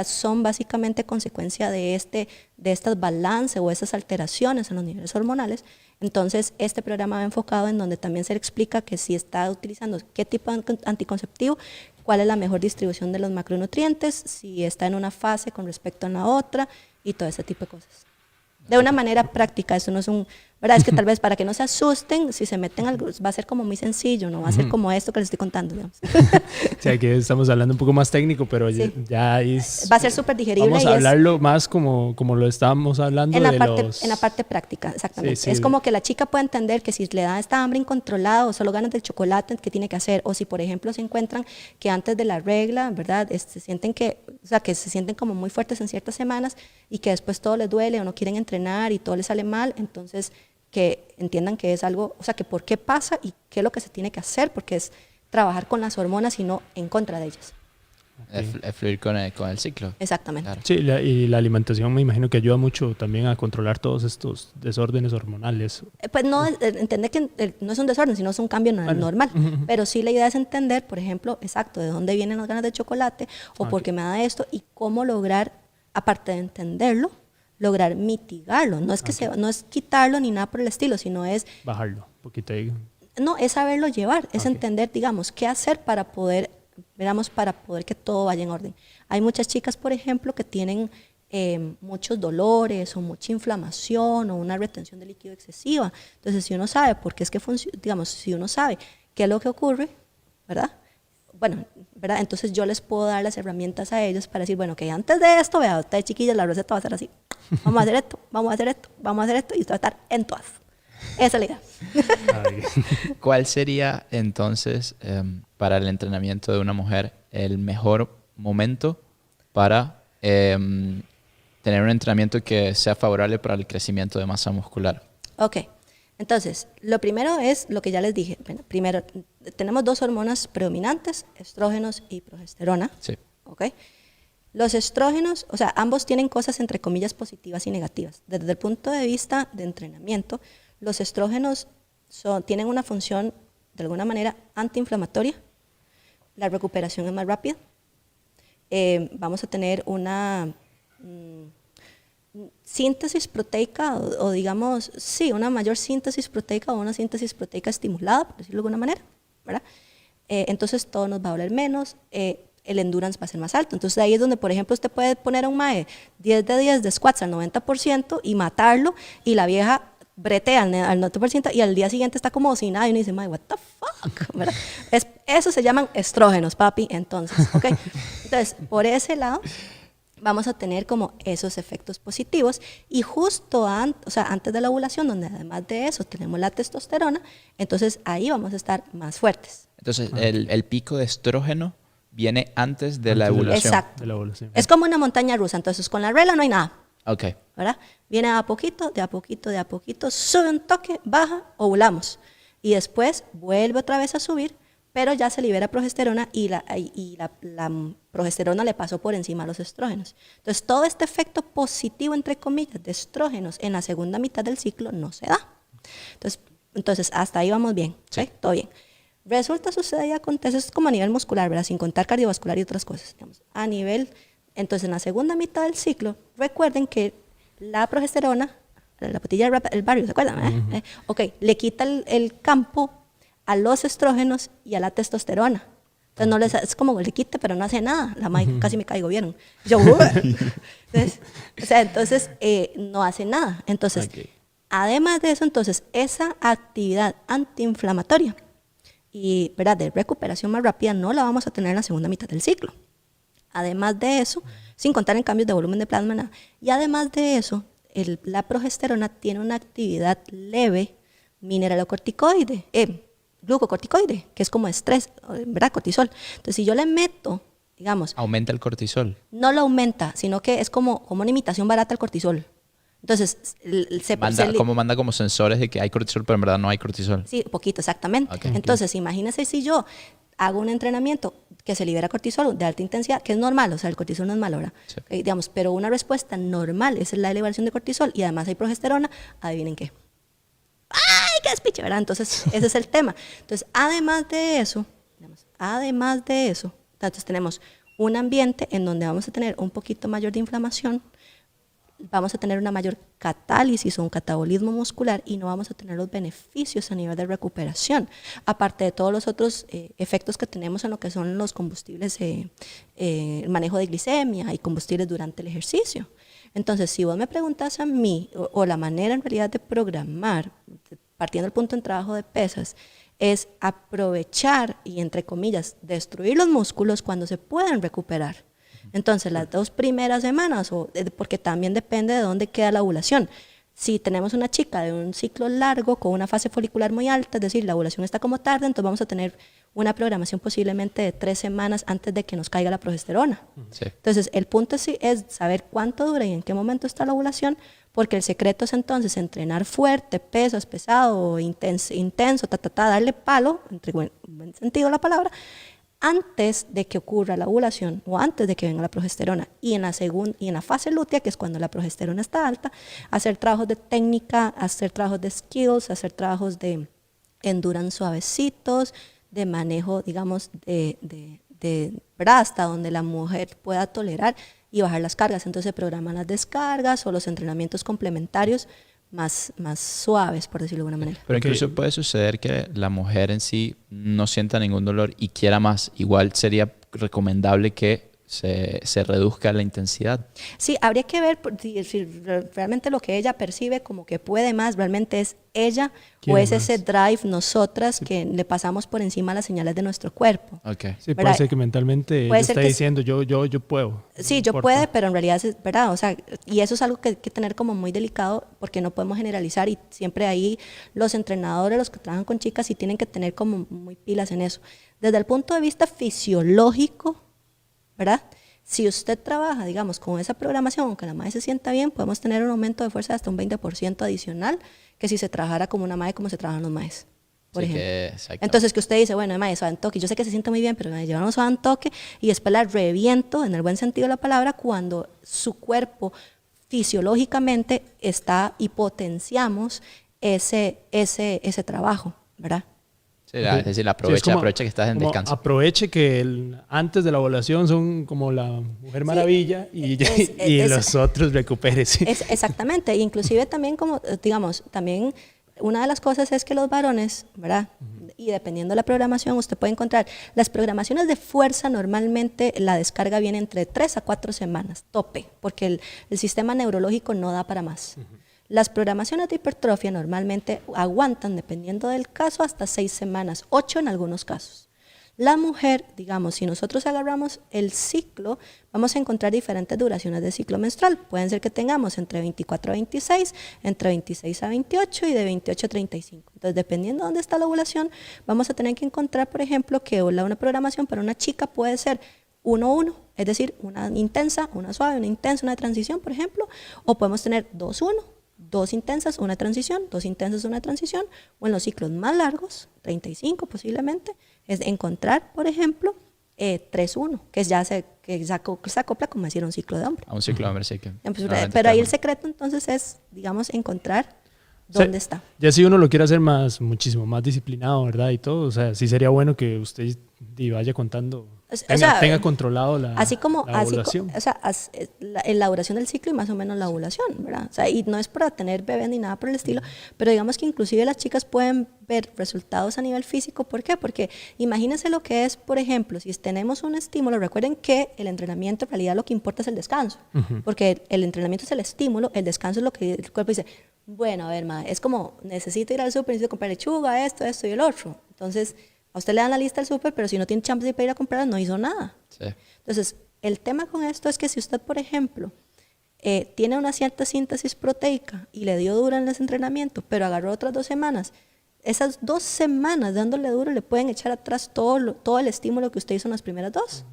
son básicamente consecuencia de estas balances o esas alteraciones en los niveles hormonales. Entonces, este programa va enfocado en donde también se le explica que si está utilizando qué tipo de anticonceptivo, cuál es la mejor distribución de los macronutrientes, si está en una fase con respecto a la otra y todo ese tipo de cosas. De una manera práctica, eso no es ¿verdad? Es que tal vez para que no se asusten, si se meten algo, va a ser como muy sencillo, no va a ser como esto que les estoy contando, digamos. Sí, aquí estamos hablando un poco más técnico, pero sí. ya es... Va a ser súper digerible. Vamos a hablarlo más como lo estábamos hablando en la parte práctica, exactamente. Sí, sí. Es como que la chica puede entender que si le da esta hambre incontrolada o solo ganas del chocolate, ¿qué tiene que hacer? O si, por ejemplo, se encuentran que antes de la regla, ¿verdad? Se sienten que se sienten como muy fuertes en ciertas semanas y que después todo les duele o no quieren entrenar y todo les sale mal, entonces que entiendan que es algo, que por qué pasa y qué es lo que se tiene que hacer, porque es trabajar con las hormonas y no en contra de ellas. Es fluir con el ciclo. Exactamente. Claro. Sí, y la alimentación me imagino que ayuda mucho también a controlar todos estos desórdenes hormonales. Pues no, entender que no es un desorden, sino es un cambio normal. Pero sí la idea es entender, por ejemplo, exacto, de dónde vienen las ganas de chocolate o por qué me da esto y cómo lograr, aparte de entenderlo, lograr mitigarlo. No es que no es quitarlo ni nada por el estilo, sino es... bajarlo un poquito ahí. No, es saberlo llevar, es entender, digamos, qué hacer para poder que todo vaya en orden. Hay muchas chicas, por ejemplo, que tienen muchos dolores o mucha inflamación o una retención de líquido excesiva. Entonces, si uno sabe por qué es que funciona, digamos, si uno sabe qué es lo que ocurre, ¿verdad? Bueno, ¿verdad? Entonces yo les puedo dar las herramientas a ellos para decir, bueno, que antes de esto, vea, ustedes chiquillas, la receta va a ser así. Vamos a hacer esto, vamos a hacer esto, vamos a hacer esto y usted va a estar en todas. Esa es la idea. ¿Cuál sería entonces para el entrenamiento de una mujer el mejor momento para tener un entrenamiento que sea favorable para el crecimiento de masa muscular? Ok, entonces lo primero es lo que ya les dije. Bueno, primero tenemos dos hormonas predominantes, estrógenos y progesterona. Sí. Ok. Los estrógenos, ambos tienen cosas entre comillas positivas y negativas. Desde el punto de vista de entrenamiento, los estrógenos tienen una función de alguna manera antiinflamatoria. La recuperación es más rápida. Vamos a tener una síntesis proteica o digamos, sí, una mayor síntesis proteica o una síntesis proteica estimulada, por decirlo de alguna manera, ¿verdad? Entonces todo nos va a doler menos. El endurance va a ser más alto. Entonces ahí es donde, por ejemplo, usted puede poner a un mae 10 de 10 de squats al 90% y matarlo y la vieja bretea al 90% y al día siguiente está como sin nada y uno dice, mae, what the fuck, ¿verdad? Eso se llaman estrógenos, papi, entonces, ¿ok? Entonces, por ese lado vamos a tener como esos efectos positivos y justo antes de la ovulación, donde además de eso tenemos la testosterona, entonces ahí vamos a estar más fuertes. Entonces, el pico de estrógeno viene antes de la ovulación. Exacto. De la ovulación. Es como una montaña rusa, entonces con la regla no hay nada. Ok. ¿Verdad? Viene de a poquito, sube un toque, baja, ovulamos. Y después vuelve otra vez a subir pero ya se libera progesterona y la progesterona le pasó por encima a los estrógenos. Entonces, todo este efecto positivo, entre comillas, de estrógenos en la segunda mitad del ciclo no se da. Entonces hasta ahí vamos bien, ¿sí? Todo bien. Resulta, sucede y acontece, es como a nivel muscular, ¿verdad? Sin contar cardiovascular y otras cosas, digamos. A nivel, entonces en la segunda mitad del ciclo, recuerden que la progesterona, la patilla del barrio, ¿se acuerdan? Ok, le quita el campo a los estrógenos y a la testosterona. Entonces no les, es como le quita, pero no hace nada. La madre casi me caigo, ¿vieron? Yo, entonces no hace nada. Entonces, además de eso, entonces, esa actividad antiinflamatoria y, ¿verdad?, de recuperación más rápida no la vamos a tener en la segunda mitad del ciclo. Además de eso, sin contar en cambios de volumen de plasma, nada. Y además de eso, la progesterona tiene una actividad leve mineralocorticoide, glucocorticoide, que es como estrés, ¿verdad? Cortisol. Entonces, si yo le meto, digamos... ¿Aumenta el cortisol? No lo aumenta, sino que es como una imitación barata al cortisol. Entonces, manda como sensores de que hay cortisol, pero en verdad no hay cortisol. Sí, poquito, exactamente. Entonces, imagínense si yo hago un entrenamiento que se libera cortisol de alta intensidad, que es normal, o sea, el cortisol no es malo, ¿verdad? Sí. Digamos, pero una respuesta normal es la elevación de cortisol y además hay progesterona, adivinen qué. ¡Ay, qué despiche!, ¿verdad? Entonces, ese es el tema. Entonces, además de eso, entonces tenemos un ambiente en donde vamos a tener un poquito mayor de inflamación, vamos a tener una mayor catálisis o un catabolismo muscular y no vamos a tener los beneficios a nivel de recuperación, aparte de todos los otros efectos que tenemos en lo que son los combustibles, el manejo de glicemia y combustibles durante el ejercicio. Entonces, si vos me preguntas a mí, o la manera en realidad de programar, partiendo del punto en trabajo de pesas, es aprovechar y, entre comillas, destruir los músculos cuando se pueden recuperar. Entonces, las 2 primeras semanas, porque también depende de dónde queda la ovulación. Si tenemos una chica de un ciclo largo con una fase folicular muy alta, es decir, la ovulación está como tarde, entonces vamos a tener una programación posiblemente de 3 semanas antes de que nos caiga la progesterona. Sí. Entonces, el punto es saber cuánto dura y en qué momento está la ovulación, porque el secreto es entonces entrenar fuerte, pesas, pesado, intenso, darle palo, entre buen sentido la palabra, antes de que ocurra la ovulación o antes de que venga la progesterona. Y en la fase lútea, que es cuando la progesterona está alta, hacer trabajos de técnica, hacer trabajos de skills, hacer trabajos de endurance suavecitos, de manejo, digamos, ¿verdad?, hasta donde la mujer pueda tolerar y bajar las cargas. Entonces se programan las descargas o los entrenamientos complementarios más suaves, por decirlo de alguna manera. Pero incluso puede suceder que la mujer en sí no sienta ningún dolor y quiera más. Igual sería recomendable que se reduzca la intensidad. Sí, habría que ver si realmente lo que ella percibe como que puede más, realmente es ella o es ese drive nosotras que le pasamos por encima las señales de nuestro cuerpo. Okay. Sí, puede ser que mentalmente ella está diciendo yo puedo. Sí, yo puedo, pero en realidad es verdad, o sea, y eso es algo que hay que tener como muy delicado porque no podemos generalizar y siempre ahí los entrenadores, los que trabajan con chicas, sí tienen que tener como muy pilas en eso. Desde el punto de vista fisiológico, ¿verdad? Si usted trabaja, digamos, con esa programación, aunque la madre se sienta bien, podemos tener un aumento de fuerza de hasta un 20% adicional que si se trabajara como una madre como se trabajan los maes, por ejemplo. Entonces, que usted dice, bueno, madre, suave en toque, yo sé que se siente muy bien, pero me llevaron suave en toque y después la reviento, en el buen sentido de la palabra, cuando su cuerpo fisiológicamente está y potenciamos ese trabajo, ¿verdad? Sí, es decir, aprovecha que estás en descanso. Aproveche que antes de la ovulación son como la Mujer Maravilla y los otros recupérese. Exactamente, inclusive también como, digamos, también una de las cosas es que los varones, ¿verdad? Y dependiendo de la programación, usted puede encontrar, las programaciones de fuerza normalmente la descarga viene entre 3 a 4 semanas, tope, porque el sistema neurológico no da para más. Las programaciones de hipertrofia normalmente aguantan, dependiendo del caso, hasta 6 semanas, 8 en algunos casos. La mujer, digamos, si nosotros agarramos el ciclo, vamos a encontrar diferentes duraciones de ciclo menstrual. Pueden ser que tengamos entre 24 a 26, entre 26 a 28 y de 28 a 35. Entonces, dependiendo de dónde está la ovulación, vamos a tener que encontrar, por ejemplo, que una programación para una chica puede ser 1-1, es decir, una intensa, una suave, una intensa, una de transición, por ejemplo, o podemos tener 2-1. 2 intensas, una transición, 2 intensas, una transición, o en los ciclos más largos, 35 posiblemente, es encontrar, por ejemplo, 3-1, que se acopla como decir un ciclo de hombre. A un ciclo de hombre, sí. Pero ahí el secreto entonces es, digamos, encontrar dónde está. Ya si uno lo quiere hacer muchísimo más disciplinado, ¿verdad? Y todo, o sea, sí sería bueno que usted vaya contando, tenga controlado la ovulación. La duración del ciclo y más o menos la ovulación, ¿verdad? O sea, y no es para tener bebés ni nada por el estilo, pero digamos que inclusive las chicas pueden ver resultados a nivel físico. ¿Por qué? Porque imagínense lo que es, por ejemplo, si tenemos un estímulo, recuerden que el entrenamiento en realidad lo que importa es el descanso, porque el entrenamiento es el estímulo, el descanso es lo que el cuerpo dice, bueno, a ver, es como, necesito ir al súper, necesito comprar lechuga, esto y el otro. Entonces, a usted le dan la lista del súper, pero si no tiene chance para ir a comprar, no hizo nada. Sí. Entonces, el tema con esto es que si usted, por ejemplo, tiene una cierta síntesis proteica y le dio duro en ese entrenamiento, pero agarró otras 2 semanas, esas 2 semanas dándole duro le pueden echar atrás todo el estímulo que usted hizo en las primeras 2.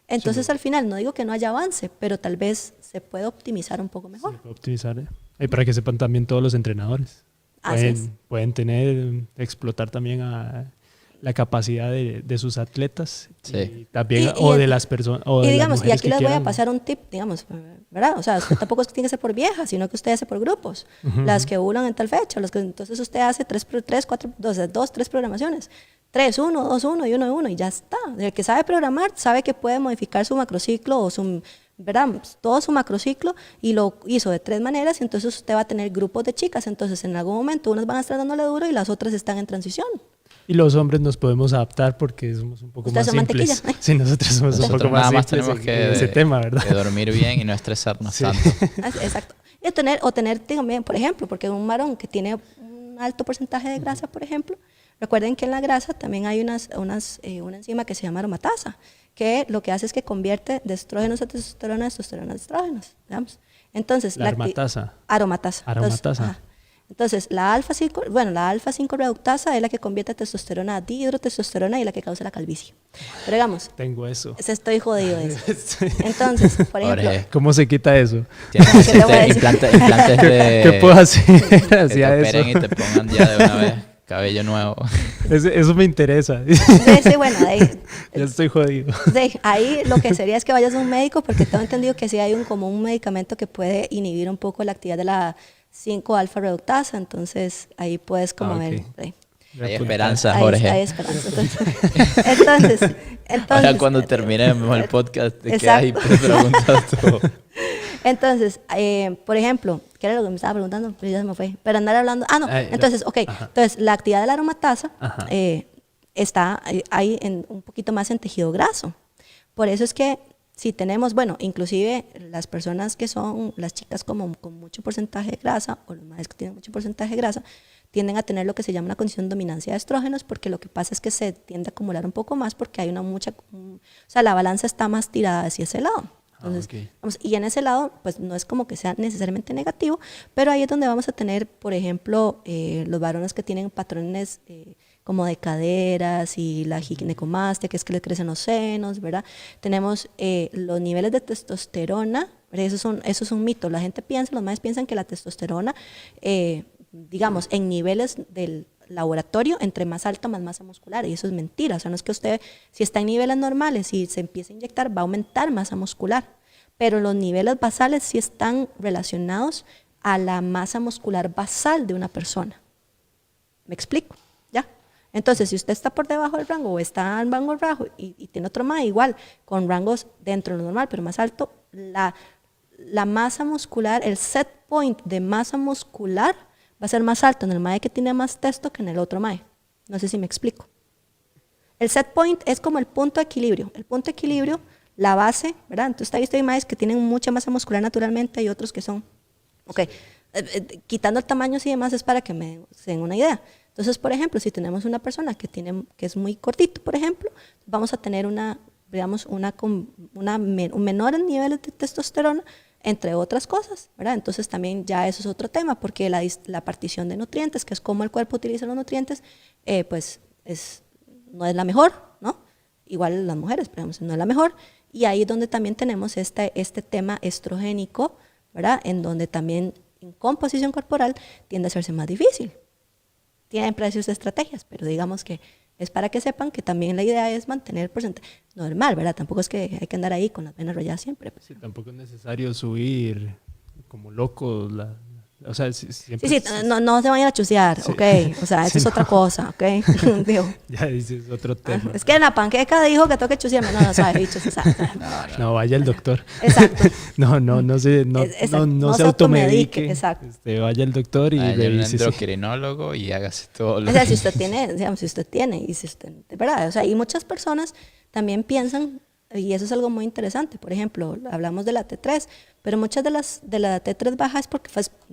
Entonces, sí, al final, no digo que no haya avance, pero tal vez se puede optimizar un poco mejor. Se puede optimizar, Y para que sepan también todos los entrenadores. Pueden explotar también a la capacidad de sus atletas, sí, y también de las personas, y digamos, y aquí les voy a pasar un tip, digamos, ¿verdad? O sea, usted tampoco tiene que ser por vieja, sino que usted hace por grupos, las que ovulan en tal fecha, entonces usted hace 3, 4, 2, 3 programaciones, 3, 1, 2, 1 y 1, 1 y ya está. El que sabe programar sabe que puede modificar su macrociclo o ¿verdad? Todo su macrociclo y lo hizo de 3 maneras, y entonces usted va a tener grupos de chicas, entonces en algún momento unas van a estar dándole duro y las otras están en transición. Y los hombres nos podemos adaptar porque somos un poco más simples. Sí, nosotros somos un poco más simples en ese tema, ¿verdad? De dormir bien y no estresarnos tanto. Exacto. Y tener también, por ejemplo, porque un varón que tiene un alto porcentaje de grasa, por ejemplo, recuerden que en la grasa también hay una enzima que se llama aromatasa, que lo que hace es que convierte de estrógenos a testosterona, de testosterona a estrógenos, digamos. Entonces, aromatasa. Aromatasa. Entonces, la alfa-5 reductasa es la que convierte testosterona a dihidrotestosterona y la que causa la calvicie. Pero digamos, tengo eso. Estoy jodido de eso. Entonces, por ejemplo, ¿cómo se quita eso? Tienes implantes de... ¿Qué puedo hacer? Que te operen y te pongan ya de una vez cabello nuevo. Eso me interesa. Sí, bueno, ya estoy jodido. Ahí lo que sería es que vayas a un médico, porque tengo entendido que sí hay como un medicamento que puede inhibir un poco la actividad de la 5-alfa reductasa, entonces ahí puedes como ver. Hay esperanza, Jorge. Hay esperanza. Entonces ahora cuando terminemos el podcast, te quedas y te preguntas todo. Entonces, por ejemplo, ¿qué era lo que me estaba preguntando? Pero ya se me fue. Pero andar hablando... Entonces, ok. Ajá. Entonces, la actividad de la aromatasa está ahí un poquito más en tejido graso. Por eso es que si tenemos, inclusive las personas que son, las chicas con mucho porcentaje de grasa, o los madres que tienen mucho porcentaje de grasa, tienden a tener lo que se llama una condición de dominancia de estrógenos, porque lo que pasa es que se tiende a acumular un poco más porque hay o sea, la balanza está más tirada hacia ese lado. Entonces, y en ese lado, pues no es como que sea necesariamente negativo, pero ahí es donde vamos a tener, por ejemplo, los varones que tienen patrones como de caderas y la ginecomastia, que es que les crecen los senos, ¿verdad? Tenemos los niveles de testosterona, eso es un mito. La gente los más piensan que la testosterona, digamos, en niveles del laboratorio, entre más alta, más masa muscular, y eso es mentira. O sea, no es que usted, si está en niveles normales y se empieza a inyectar, va a aumentar masa muscular, pero los niveles basales sí están relacionados a la masa muscular basal de una persona. ¿Me explico? ¿Ya? Entonces, si usted está por debajo del rango o está en rango bajo y tiene otro más igual, con rangos dentro de lo normal, pero más alto, la masa muscular, el set point de masa muscular va a ser más alto en el mae que tiene más testo que en el otro mae. No sé si me explico. El set point es como el punto de equilibrio. El punto de equilibrio, la base, ¿verdad? Entonces ahí hay maes que tienen mucha masa muscular naturalmente y otros que son, quitando el tamaño y demás es para que me den una idea. Entonces, por ejemplo, si tenemos una persona que es muy cortito, por ejemplo, vamos a tener un menor en niveles de testosterona, entre otras cosas, ¿verdad? Entonces también ya eso es otro tema, porque la partición de nutrientes, que es cómo el cuerpo utiliza los nutrientes, pues no es la mejor, ¿no? Igual las mujeres, pero no es la mejor, y ahí es donde también tenemos este tema estrogénico, ¿verdad? En donde también en composición corporal tiende a hacerse más difícil. Tienen precios estrategias, pero digamos que es para que sepan que también la idea es mantener el porcentaje normal, ¿verdad? Tampoco es que hay que andar ahí con las venas rolladas siempre. Sí, tampoco es necesario subir como locos. O sea, siempre Sí, no se vayan a chusear, sí. ¿ok? O sea, eso Sí, es no. otra cosa, ¿ok? Digo, Ya dices otro tema. es que en la panqueca dijo que tengo que chusearme. No, sabe, bichos, o sea, No, vaya el doctor. exacto. No se automedique. Exacto. Vaya el doctor y Vaya un revise. endocrinólogo y hágase todo lo O sea, que... si usted tiene, digamos, si usted tiene, y si usted, de verdad, o sea, y muchas personas también piensan, y eso es algo muy interesante, por ejemplo, hablamos de la T3, pero muchas de la T3 baja es porque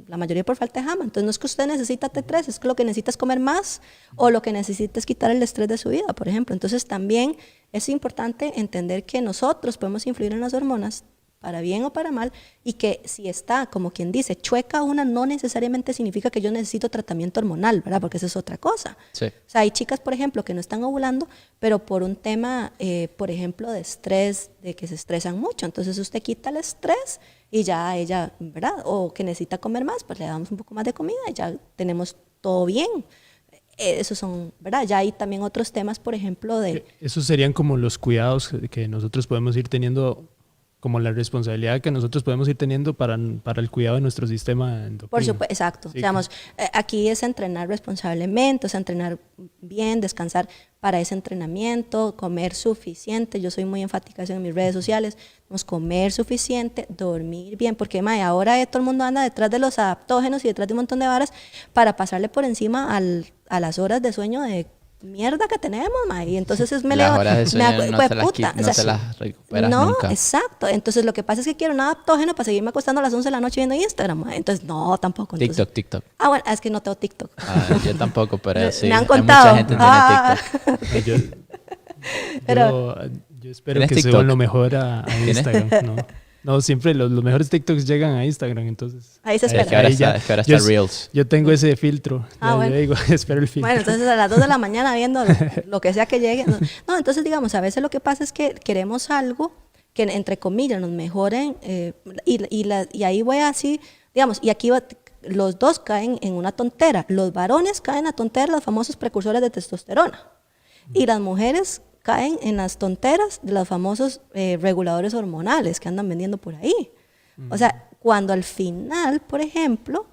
la mayoría por falta de jama, entonces no es que usted necesita T3, es que lo que necesita es comer más, o lo que necesita es quitar el estrés de su vida, por ejemplo. Entonces también es importante entender que nosotros podemos influir en las hormonas, para bien o para mal, y que si está, como quien dice, chueca una, no necesariamente significa que yo necesito tratamiento hormonal, ¿verdad? Porque eso es otra cosa. Sí. O sea, hay chicas, por ejemplo, que no están ovulando, pero por un tema, por ejemplo, de estrés, de que se estresan mucho. Entonces usted quita el estrés y ya ella, ¿verdad? O que necesita comer más, pues le damos un poco más de comida y ya tenemos todo bien. Esos son, ¿verdad? Ya hay también otros temas, por ejemplo, de... Esos serían como los cuidados que nosotros podemos ir teniendo, como la responsabilidad que nosotros podemos ir teniendo para el cuidado de nuestro sistema endocrino. Por supuesto, exacto. Sí, Digamos, aquí es entrenar responsablemente, o sea, entrenar bien, descansar para ese entrenamiento, comer suficiente. Yo soy muy enfática en mis redes sociales. Comer suficiente, dormir bien, porque ahora todo el mundo anda detrás de los adaptógenos y detrás de un montón de varas para pasarle por encima a las horas de sueño de mierda que tenemos, y entonces es Las horas de sueño no se las recuperas no, nunca. exacto. Entonces lo que pasa es que quiero un adaptógeno para seguirme acostando a las 11 de la noche viendo Instagram, entonces no, tampoco. Entonces, TikTok. Ah, bueno, es que no tengo TikTok. Yo tampoco, pero sí. Me han hay contado. mucha gente que tiene TikTok. Pero- yo espero ¿Tienes que TikTok? suban lo mejor a Instagram. No, siempre los mejores TikToks llegan a Instagram, entonces... Ahí se Es que espera. ahora Ahí ya- está yo- Reels. Yo tengo ese filtro. Bueno. Yo digo, espero el filtro. Bueno, entonces a las 2 de la mañana viendo lo que sea que llegue. No, entonces digamos, a veces lo que pasa es que queremos algo que entre comillas nos mejoren y ahí voy así, digamos, y aquí los dos caen en una tontera. Los varones caen a tontera, los famosos precursores de testosterona. Y las mujeres caen en las tonteras de los famosos reguladores hormonales que andan vendiendo por ahí. O sea, cuando al final, por ejemplo,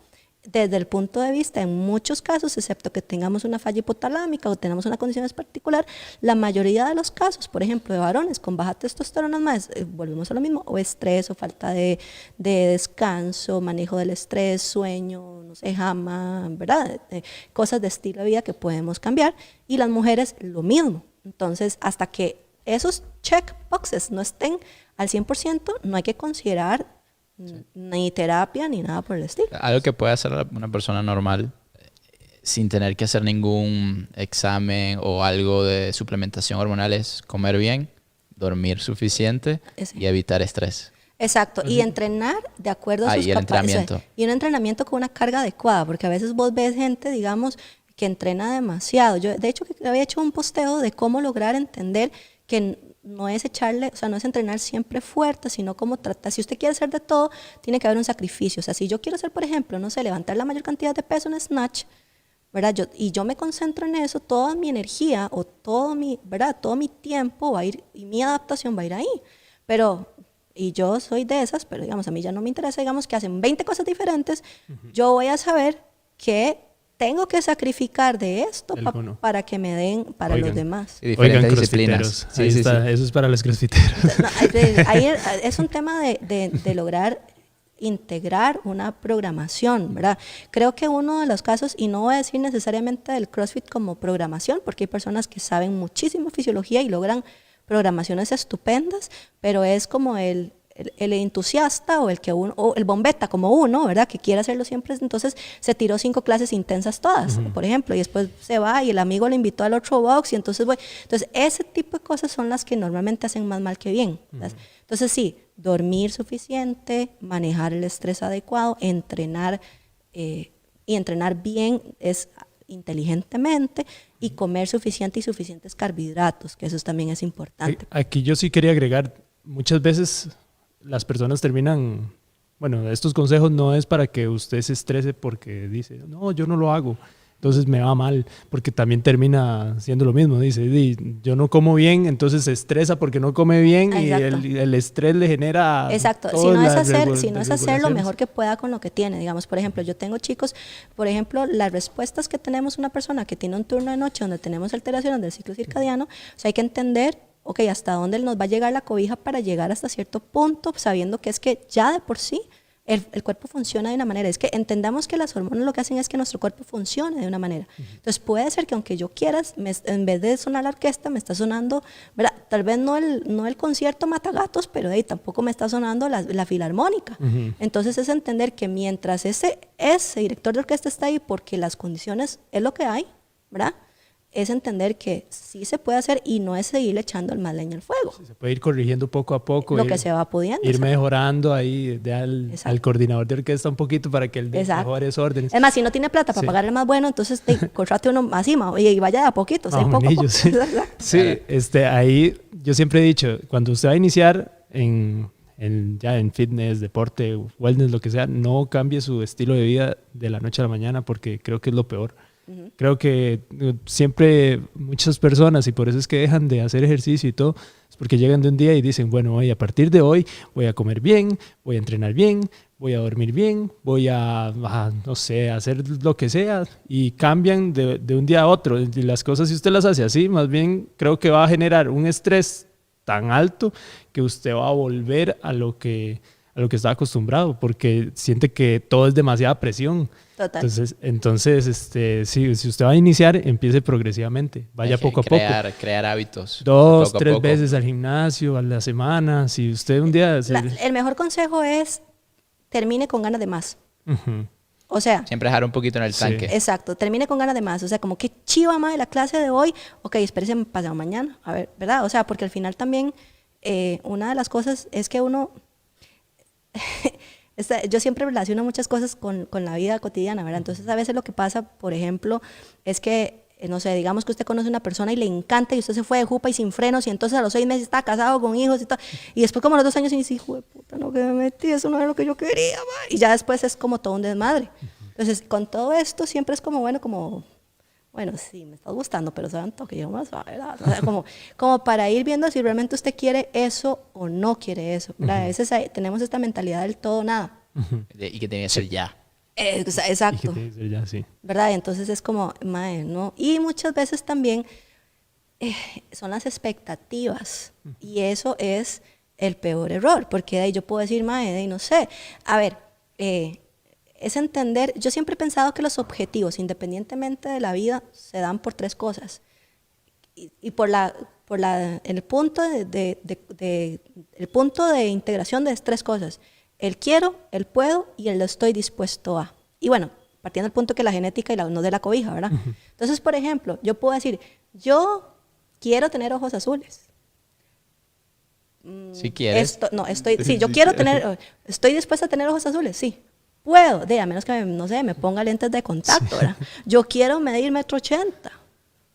desde el punto de vista, en muchos casos, excepto que tengamos una falla hipotalámica o tenemos una condición particular, la mayoría de los casos, por ejemplo, de varones con baja testosterona, más, volvemos a lo mismo, o estrés o falta de descanso, manejo del estrés, sueño, no sé, jama, ¿verdad? Cosas de estilo de vida que podemos cambiar. Y las mujeres, lo mismo. Entonces, hasta que esos checkboxes no estén al 100%, no hay que considerar ni terapia ni nada por el estilo. Algo que puede hacer una persona normal sin tener que hacer ningún examen o algo de suplementación hormonal es comer bien, dormir suficiente y evitar estrés. Exacto, y entrenar de acuerdo a sus y el entrenamiento. O sea, y un entrenamiento con una carga adecuada, porque a veces vos ves gente, digamos, que entrena demasiado. Yo, de hecho, que había hecho un posteo de cómo lograr entender que no es echarle, o sea, no es entrenar siempre fuerte, sino cómo tratar. Si usted quiere hacer de todo, tiene que haber un sacrificio. O sea, si yo quiero hacer, por ejemplo, no sé, levantar la mayor cantidad de peso en snatch, ¿verdad? Yo me concentro en eso, toda mi energía o todo mi, ¿verdad? Todo mi tiempo va a ir y mi adaptación va a ir ahí. Pero, y yo soy de esas, pero digamos, a mí ya no me interesa, digamos, que hacen 20 cosas diferentes, yo voy a saber que tengo que sacrificar de esto para que me den para los demás. Y diferentes disciplinas. Crossfiteros. Ahí está, eso es para los crossfiteros. No, ahí es un tema de lograr integrar una programación, ¿verdad? Creo que uno de los casos, y no voy a decir necesariamente del CrossFit como programación, porque hay personas que saben muchísimo fisiología y logran programaciones estupendas, pero es como el entusiasta o o el bombeta como uno, ¿verdad? Que quiere hacerlo siempre, entonces se tiró 5 clases intensas todas, por ejemplo, y después se va y el amigo lo invitó al otro box y entonces voy. Entonces, ese tipo de cosas son las que normalmente hacen más mal que bien. Entonces, sí, dormir suficiente, manejar el estrés adecuado, entrenar y entrenar bien es inteligentemente y comer suficiente y suficientes carbohidratos, que eso también es importante. Aquí yo sí quería agregar, muchas veces las personas terminan bueno, estos consejos no es para que usted se estrese porque dice, no, yo no lo hago, entonces me va mal, porque también termina siendo lo mismo. Dice, yo no como bien, entonces se estresa porque no come bien. Exacto. Y el estrés le genera... Exacto, si no es hacer lo mejor que pueda con lo que tiene. Digamos, por ejemplo, yo tengo chicos, por ejemplo, las respuestas que tenemos una persona que tiene un turno de noche donde tenemos alteraciones del ciclo circadiano, o sea, hay que entender, ok, hasta dónde nos va a llegar la cobija para llegar hasta cierto punto, sabiendo que es que ya de por sí el cuerpo funciona de una manera. Es que entendamos que las hormonas lo que hacen es que nuestro cuerpo funcione de una manera. Entonces puede ser que aunque yo quieras, en vez de sonar la orquesta, me está sonando, ¿verdad? Tal vez no el concierto Matagatos, pero tampoco me está sonando la filarmónica. Entonces es entender que mientras ese director de orquesta está ahí, porque las condiciones es lo que hay, ¿verdad? Es entender que sí se puede hacer y no es seguir echando el más leña al fuego. Sí, se puede ir corrigiendo poco a poco. Lo que se va pudiendo. Ir mejorando ahí al coordinador de orquesta un poquito para que él dé mejores órdenes. Es más, si no tiene plata para pagar el más bueno, entonces contrate uno así y vaya de a poquito. Poco a poco. Sí, ahí yo siempre he dicho, cuando usted va a iniciar ya en fitness, deporte, wellness, lo que sea, no cambie su estilo de vida de la noche a la mañana porque creo que es lo peor. Creo que siempre muchas personas, y por eso es que dejan de hacer ejercicio y todo, es porque llegan de un día y dicen, bueno, a partir de hoy voy a comer bien, voy a entrenar bien, voy a dormir bien, voy no sé, a hacer lo que sea, y cambian de un día a otro. Y las cosas, si usted las hace así, más bien creo que va a generar un estrés tan alto que usted va a volver a lo que está acostumbrado, porque siente que todo es demasiada presión. Total. Entonces si usted va a iniciar, empiece progresivamente, vaya poco a poco. Crear hábitos. 2, 3 veces al gimnasio, a la semana. Si usted un día... El mejor consejo es termine con ganas de más. O sea... Siempre dejar un poquito en el tanque. Exacto, termine con ganas de más. O sea, como que chiva más de la clase de hoy. Ok, espérese pasado mañana. A ver, ¿verdad? O sea, porque al final también una de las cosas es que uno... Yo siempre relaciono muchas cosas con la vida cotidiana, ¿verdad? Entonces a veces lo que pasa, por ejemplo, es que, no sé, digamos que usted conoce a una persona y le encanta y usted se fue de jupa y sin frenos y entonces a los 6 meses está casado con hijos y todo, y después como a los 2 años y dice, hijo de puta, no, que me metí, eso no era lo que yo quería, man. Y ya después es como todo un desmadre. Entonces con todo esto siempre es como, bueno, sí, me está gustando, pero saben que yo más, ¿verdad? O sea, como para ir viendo si realmente usted quiere eso o no quiere eso, ¿verdad? A veces tenemos esta mentalidad del todo o nada. Y que tiene que ser ya. Exacto. Y que tiene que ser ya, sí. ¿Verdad? Entonces es como, mae, ¿no? Y muchas veces también son las expectativas. Y eso es el peor error, porque de ahí yo puedo decir, mae, de ahí no sé. A ver, es entender, yo siempre he pensado que los objetivos, independientemente de la vida, se dan por 3 cosas. Y el punto el punto de integración de 3 cosas. El quiero, el puedo y el lo estoy dispuesto a. Y bueno, partiendo del punto que la genética y no de la cobija, ¿verdad? Entonces, por ejemplo, yo puedo decir, yo quiero tener ojos azules. Si quieres. Sí, yo quiero estoy dispuesta a tener ojos azules, sí. Puedo, a menos que, no sé, me ponga lentes de contacto, ¿verdad? Yo quiero medir 1,80 m.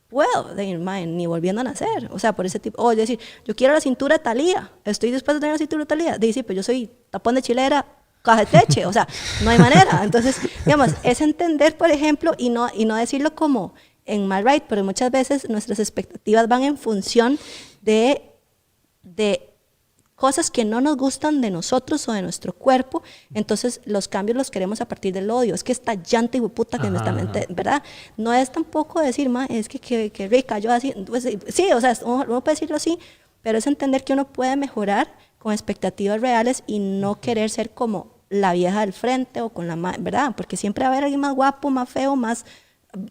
Puedo, ni volviendo a nacer. O sea, por ese tipo. O decir, yo quiero la cintura de Thalía. Estoy dispuesta a tener la cintura de Thalía. Sí, pues yo soy tapón de chilera, cajeteche. O sea, no hay manera. Entonces, digamos, es entender, por ejemplo, y no decirlo como en mal right, pero muchas veces nuestras expectativas van en función de cosas que no nos gustan de nosotros o de nuestro cuerpo, entonces los cambios los queremos a partir del odio. Es que esta llanta y puta que me está, ¿verdad? No es tampoco decir, es que rica, yo así, pues, sí, o sea, uno puede decirlo así, pero es entender que uno puede mejorar con expectativas reales y no querer ser como la vieja del frente o con ¿verdad? Porque siempre va a haber alguien más guapo, más feo, más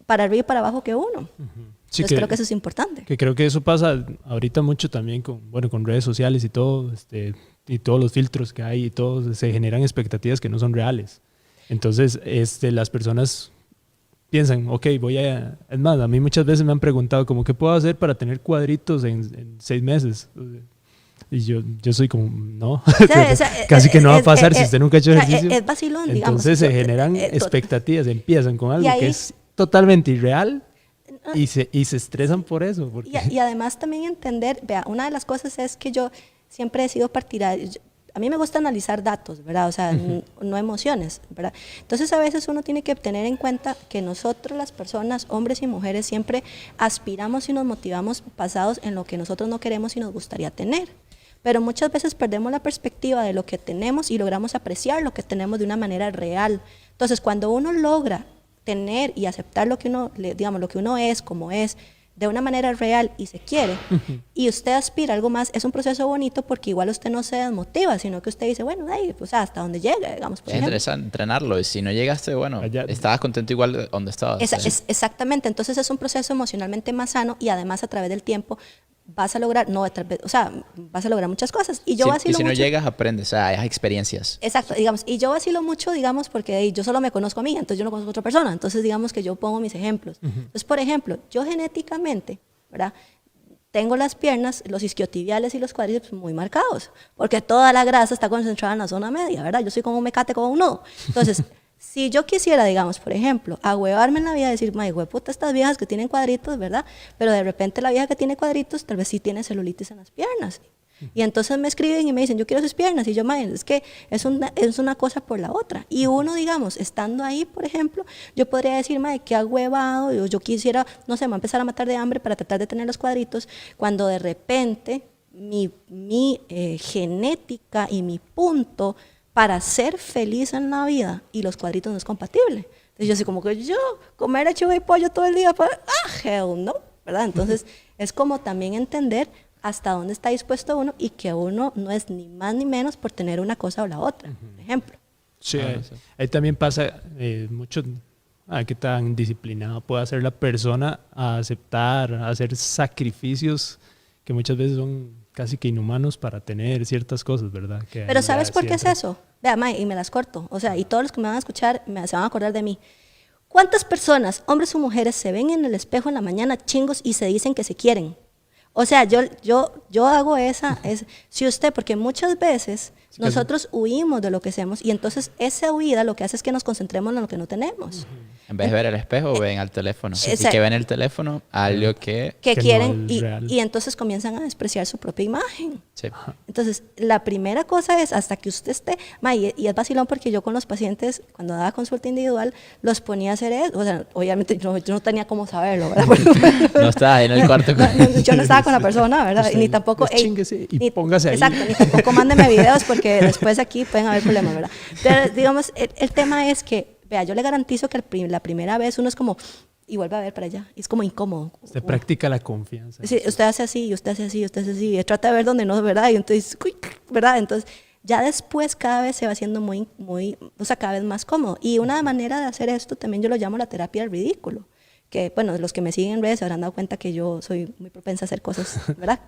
para arriba y para abajo que uno. Sí, entonces creo que eso es importante. Que creo que eso pasa ahorita mucho también con redes sociales y todo, y todos los filtros que hay y todo, se generan expectativas que no son reales. Entonces, las personas piensan, ok, es más, a mí muchas veces me han preguntado como, ¿qué puedo hacer para tener cuadritos en 6 meses? Y yo soy como, no, casi que no va a pasar si usted nunca ha hecho ejercicio. Es vacilón, digamos. Entonces se generan expectativas, empiezan con algo que es totalmente irreal. Y se estresan por eso. Porque... Y además también entender, vea, una de las cosas es que yo siempre he sido partidaria, a mí me gusta analizar datos, ¿verdad? O sea, no emociones, ¿verdad? Entonces a veces uno tiene que tener en cuenta que nosotros las personas, hombres y mujeres, siempre aspiramos y nos motivamos basados en lo que nosotros no queremos y nos gustaría tener. Pero muchas veces perdemos la perspectiva de lo que tenemos y logramos apreciar lo que tenemos de una manera real. Entonces, cuando uno logra tener y aceptar lo que uno, digamos, lo que uno es, como es, de una manera real y se quiere, y usted aspira a algo más, es un proceso bonito porque igual usted no se desmotiva, sino que usted dice, bueno, hey, pues hasta donde llegue, digamos, por ejemplo. Es entrenarlo, y si no llegaste, bueno, estabas contento igual de donde estabas. Exactamente, entonces es un proceso emocionalmente más sano y además a través del tiempo vas a lograr, vas a lograr muchas cosas. Y yo vacilo y si no mucho, llegas, aprendes, o sea, hay experiencias. Exacto, digamos, y yo vacilo mucho, digamos, porque yo solo me conozco a mí, entonces yo no conozco a otra persona, entonces digamos que yo pongo mis ejemplos. Entonces, por ejemplo, yo genéticamente, ¿verdad?, tengo las piernas, los isquiotibiales y los cuádriceps muy marcados, porque toda la grasa está concentrada en la zona media, ¿verdad? Yo soy como un mecate, como un nudo. Entonces, si yo quisiera, digamos, por ejemplo, ahuevarme en la vida y decir, may, hueputa, estas viejas que tienen cuadritos, ¿verdad? Pero de repente la vieja que tiene cuadritos tal vez sí tiene celulitis en las piernas. Y entonces me escriben y me dicen, yo quiero sus piernas. Y yo, may, es que es una cosa por la otra. Y uno, digamos, estando ahí, por ejemplo, yo podría decir, may, qué ahuevado, yo quisiera, no sé, me voy a empezar a matar de hambre para tratar de tener los cuadritos, cuando de repente mi genética y mi punto para ser feliz en la vida y los cuadritos no es compatible. Entonces yo así como que yo comer lechuga y pollo todo el día, hell no, ¿verdad? Entonces es como también entender hasta dónde está dispuesto uno y que uno no es ni más ni menos por tener una cosa o la otra, por ejemplo. Sí, ahí también pasa mucho qué tan disciplinado puede ser la persona a aceptar, a hacer sacrificios que muchas veces son casi que inhumanos para tener ciertas cosas, ¿verdad? Pero ¿sabes por qué es eso? Vea, May, y me las corto. O sea, y todos los que me van a escuchar se van a acordar de mí. ¿Cuántas personas, hombres o mujeres, se ven en el espejo en la mañana chingos y se dicen que se quieren? O sea, yo hago si usted, porque muchas veces nosotros huimos de lo que hacemos y entonces esa huida lo que hace es que nos concentremos en lo que no tenemos. En vez de ver el espejo, ven al teléfono. Y que ven el teléfono algo que quieren no y entonces comienzan a despreciar su propia imagen. Sí. Entonces, la primera cosa es hasta que usted esté, y es vacilón porque yo con los pacientes, cuando daba consulta individual, los ponía a hacer eso. O sea, obviamente yo no tenía cómo saberlo, ¿verdad? No estaba en el cuarto. Yo no estaba con la persona, ¿verdad? Ni tampoco... póngase ahí. Exacto, ni tampoco mándeme videos porque después aquí pueden haber problemas, ¿verdad? Pero, digamos, el tema es que, vea, yo le garantizo que la primera vez uno es como, y vuelve a ver para allá, y es como incómodo. Usted practica la confianza. Sí, usted hace así, usted hace así, usted hace así, y trata de ver dónde no, ¿verdad? Y entonces, ¿verdad? Entonces, ya después cada vez se va haciendo muy, o sea, cada vez más cómodo. Y una manera de hacer esto también yo lo llamo la terapia del ridículo. Que, bueno, los que me siguen en redes se habrán dado cuenta que yo soy muy propensa a hacer cosas, ¿verdad?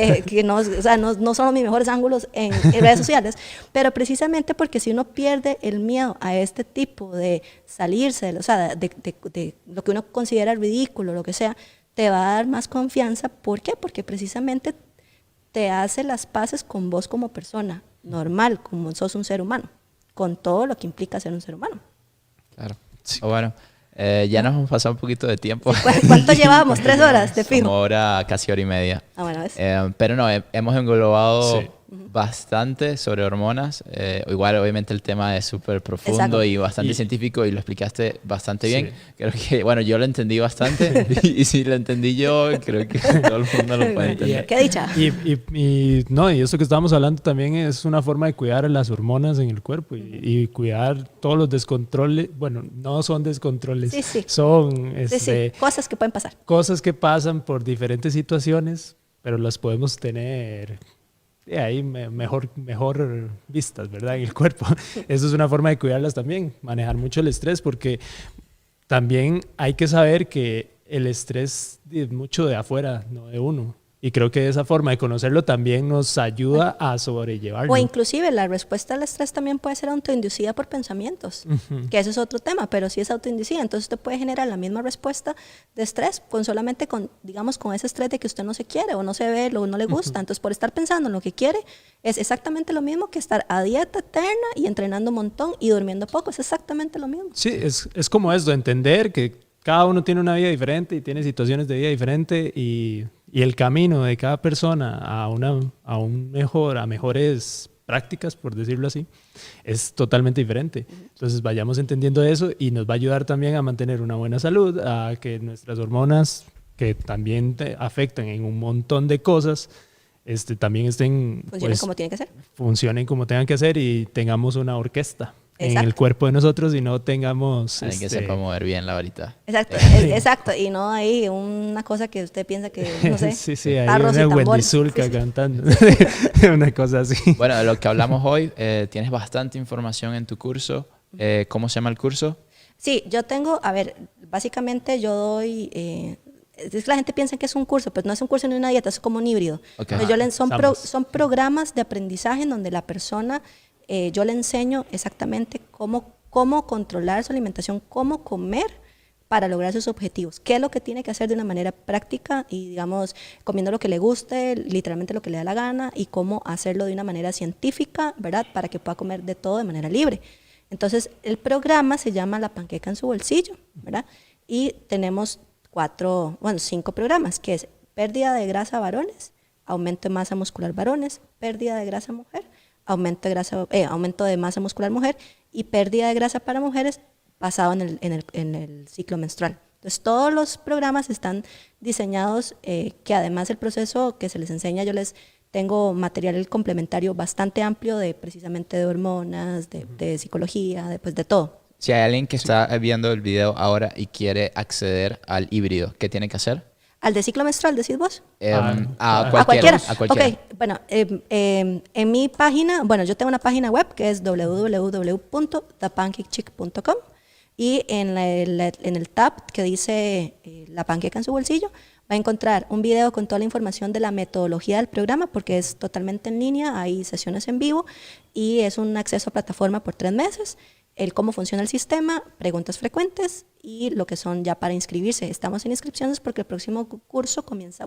que no, o sea, no son mis mejores ángulos en redes sociales, pero precisamente porque si uno pierde el miedo a este tipo de salirse, o sea, de lo que uno considera ridículo, lo que sea, te va a dar más confianza. ¿Por qué? Porque precisamente te hace las paces con vos como persona, normal, como sos un ser humano, con todo lo que implica ser un ser humano. Claro. Sí. Bueno. Ya nos hemos pasado un poquito de tiempo. ¿Cuánto llevábamos? 3 horas de fijo. Como casi hora y media. Bueno, pero no, hemos englobado bastante sobre hormonas. Igual, obviamente, el tema es súper profundo. Exacto. Y bastante científico y lo explicaste bastante bien. Creo que, bueno, yo lo entendí bastante y si lo entendí yo, creo que todo el mundo lo puede entender. ¡Qué dicha! Y eso que estábamos hablando también es una forma de cuidar las hormonas en el cuerpo y cuidar todos los descontroles. Bueno, no son descontroles, son cosas que pueden pasar. Cosas que pasan por diferentes situaciones, pero las podemos tener ahí mejor vistas, ¿verdad? En el cuerpo. Eso es una forma de cuidarlas también, manejar mucho el estrés, porque también hay que saber que el estrés es mucho de afuera, no de uno. Y creo que esa forma de conocerlo también nos ayuda a sobrellevarlo. O inclusive la respuesta al estrés también puede ser autoinducida por pensamientos, que ese es otro tema, pero sí es autoinducida. Entonces usted puede generar la misma respuesta de estrés solamente con ese estrés de que usted no se quiere o no se ve o no le gusta. Entonces por estar pensando en lo que quiere es exactamente lo mismo que estar a dieta eterna y entrenando un montón y durmiendo poco. Es exactamente lo mismo. Sí, es como esto, entender que cada uno tiene una vida diferente y tiene situaciones de vida diferente y el camino de cada persona a mejores prácticas, por decirlo así, es totalmente diferente. Entonces vayamos entendiendo eso y nos va a ayudar también a mantener una buena salud, a que nuestras hormonas, que también te afectan en un montón de cosas, también estén, Funcionen como tiene que ser. funcionen como tengan que ser y tengamos una orquesta en Exacto. el cuerpo de nosotros y no tengamos... Alguien que sepa mover bien la varita. Exacto, exacto. Y no hay una cosa que usted piensa que, no sé, sí, hay tarros y una Wendy tambores. Zulka Sí, sí. cantando, una cosa así. Bueno, de lo que hablamos hoy, tienes bastante información en tu curso. ¿Cómo se llama el curso? Sí, yo tengo, a ver, básicamente yo doy, es que la gente piensa que es un curso, pero no es un curso ni una dieta, es como un híbrido. Ok. Entonces, son programas de aprendizaje en donde la persona, yo le enseño exactamente cómo controlar su alimentación, cómo comer para lograr sus objetivos. ¿Qué es lo que tiene que hacer de una manera práctica y, digamos, comiendo lo que le guste, literalmente lo que le da la gana, y cómo hacerlo de una manera científica, ¿verdad? Para que pueda comer de todo de manera libre. Entonces, el programa se llama La Panqueca en su bolsillo, ¿verdad? Y tenemos 5 programas, que es pérdida de grasa varones, aumento de masa muscular varones, pérdida de grasa mujer, aumento de masa muscular mujer y pérdida de grasa para mujeres basado en el ciclo menstrual. Entonces, todos los programas están diseñados que además del proceso que se les enseña, yo les tengo material complementario bastante amplio precisamente de hormonas, de psicología, de todo. Si hay alguien que está viendo el video ahora y quiere acceder al híbrido, ¿qué tiene que hacer? ¿Al de ciclo menstrual decís vos? A ¿A cualquiera? A cualquiera. Ok, bueno, en mi página, yo tengo una página web que es www.thepancakechick.com y en el tab que dice La Panqueca en su bolsillo, va a encontrar un video con toda la información de la metodología del programa, porque es totalmente en línea, hay sesiones en vivo y es un acceso a plataforma por 3 meses, el cómo funciona el sistema, preguntas frecuentes y lo que son ya para inscribirse. Estamos en inscripciones porque el próximo curso comienza,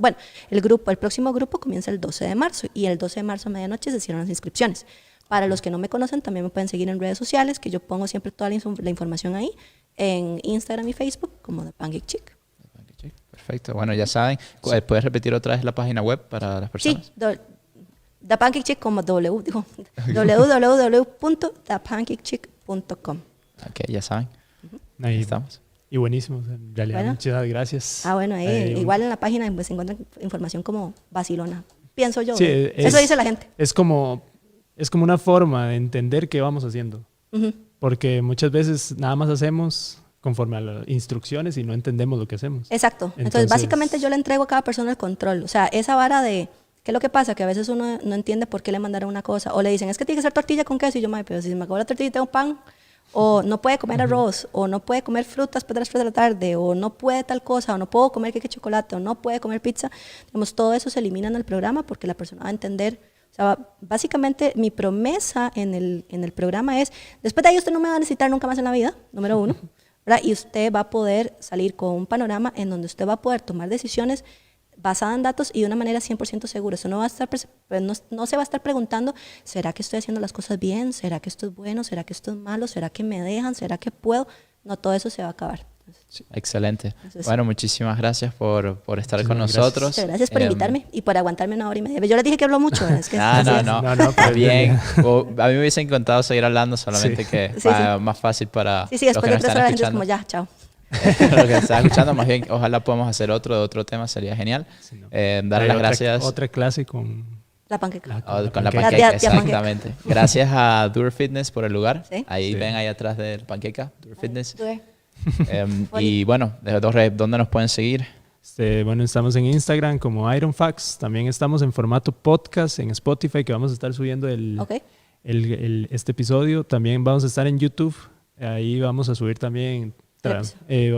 el próximo grupo comienza el 12 de marzo y el 12 de marzo a medianoche se cierran las inscripciones. Para los que no me conocen, también me pueden seguir en redes sociales, que yo pongo siempre toda la información ahí, en Instagram y Facebook, como The Pancake Chick. Perfecto. Bueno, ya saben. ¿Puedes repetir otra vez la página web para las personas? Sí, The Pancake Chick como www.thepancakechick.com. Ok, ya saben. Ahí Estamos. Y buenísimo, en realidad, Bueno. muchas gracias. Igual en la página pues, se encuentra información como vacilona, pienso yo. Sí, Eso dice la gente. Es como una forma de entender qué vamos haciendo. Ujú. Porque muchas veces nada más hacemos conforme a las instrucciones y no entendemos lo que hacemos. Exacto. Entonces, básicamente yo le entrego a cada persona el control. O sea, esa vara de... ¿Qué es lo que pasa? Que a veces uno no entiende por qué le mandaron una cosa. O le dicen, es que tiene que ser tortilla con queso. Y yo, pero si me acabo la tortilla y tengo pan. O no puede comer arroz. O no puede comer frutas después de las 3 de la tarde. O no puede tal cosa. O no puedo comer queque de chocolate. O no puede comer pizza. Digamos, todo eso se elimina en el programa porque la persona va a entender. O sea, básicamente mi promesa en el programa es, después de ahí usted no me va a necesitar nunca más en la vida, número 1. ¿Verdad? Y usted va a poder salir con un panorama en donde usted va a poder tomar decisiones basadas en datos y de una manera 100% segura. Eso no va a estar, no se va a estar preguntando, ¿será que estoy haciendo las cosas bien? ¿Será que esto es bueno? ¿Será que esto es malo? ¿Será que me dejan? ¿Será que puedo? No, todo eso se va a acabar. Sí, excelente. Entonces, bueno, muchísimas gracias por estar con Muchísimas nosotros. Muchas gracias por invitarme y por aguantarme 1 hora y media. Yo les dije que hablo mucho. Es que No, pero bien. A mí me hubiese encantado seguir hablando, solamente que Sí, más fácil para Sí, los después que de nos 3 están horas la gente es escuchando. como ya, chao. Los que están escuchando, más bien, ojalá podamos hacer otro tema, sería genial. Darle las gracias. Otra clase con La panqueca. Con la panqueca. panqueca, Tía exactamente. Gracias a Dur Fitness por el lugar. Sí. Ahí Sí. ven ahí atrás del panqueca, Dur Fitness. Tuve. Y bueno, ¿dónde nos pueden seguir? Bueno, estamos en Instagram como Ironfax. También estamos en formato podcast en Spotify, que vamos a estar subiendo Ok. este episodio. También vamos a estar en YouTube. Ahí vamos a subir también,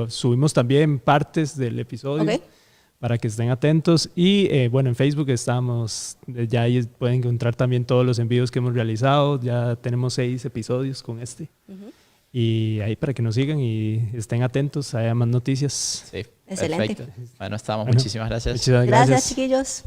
subimos también partes del episodio. Ok. Para que estén atentos. Y bueno, en Facebook estamos, ya ahí pueden encontrar también todos los envíos que hemos realizado. Ya tenemos 6 episodios con este. Y ahí para que nos sigan y estén atentos, haya más noticias. Sí, Excelente. perfecto. Bueno, estamos. Bueno, Muchísimas gracias. Muchas Gracias, chiquillos.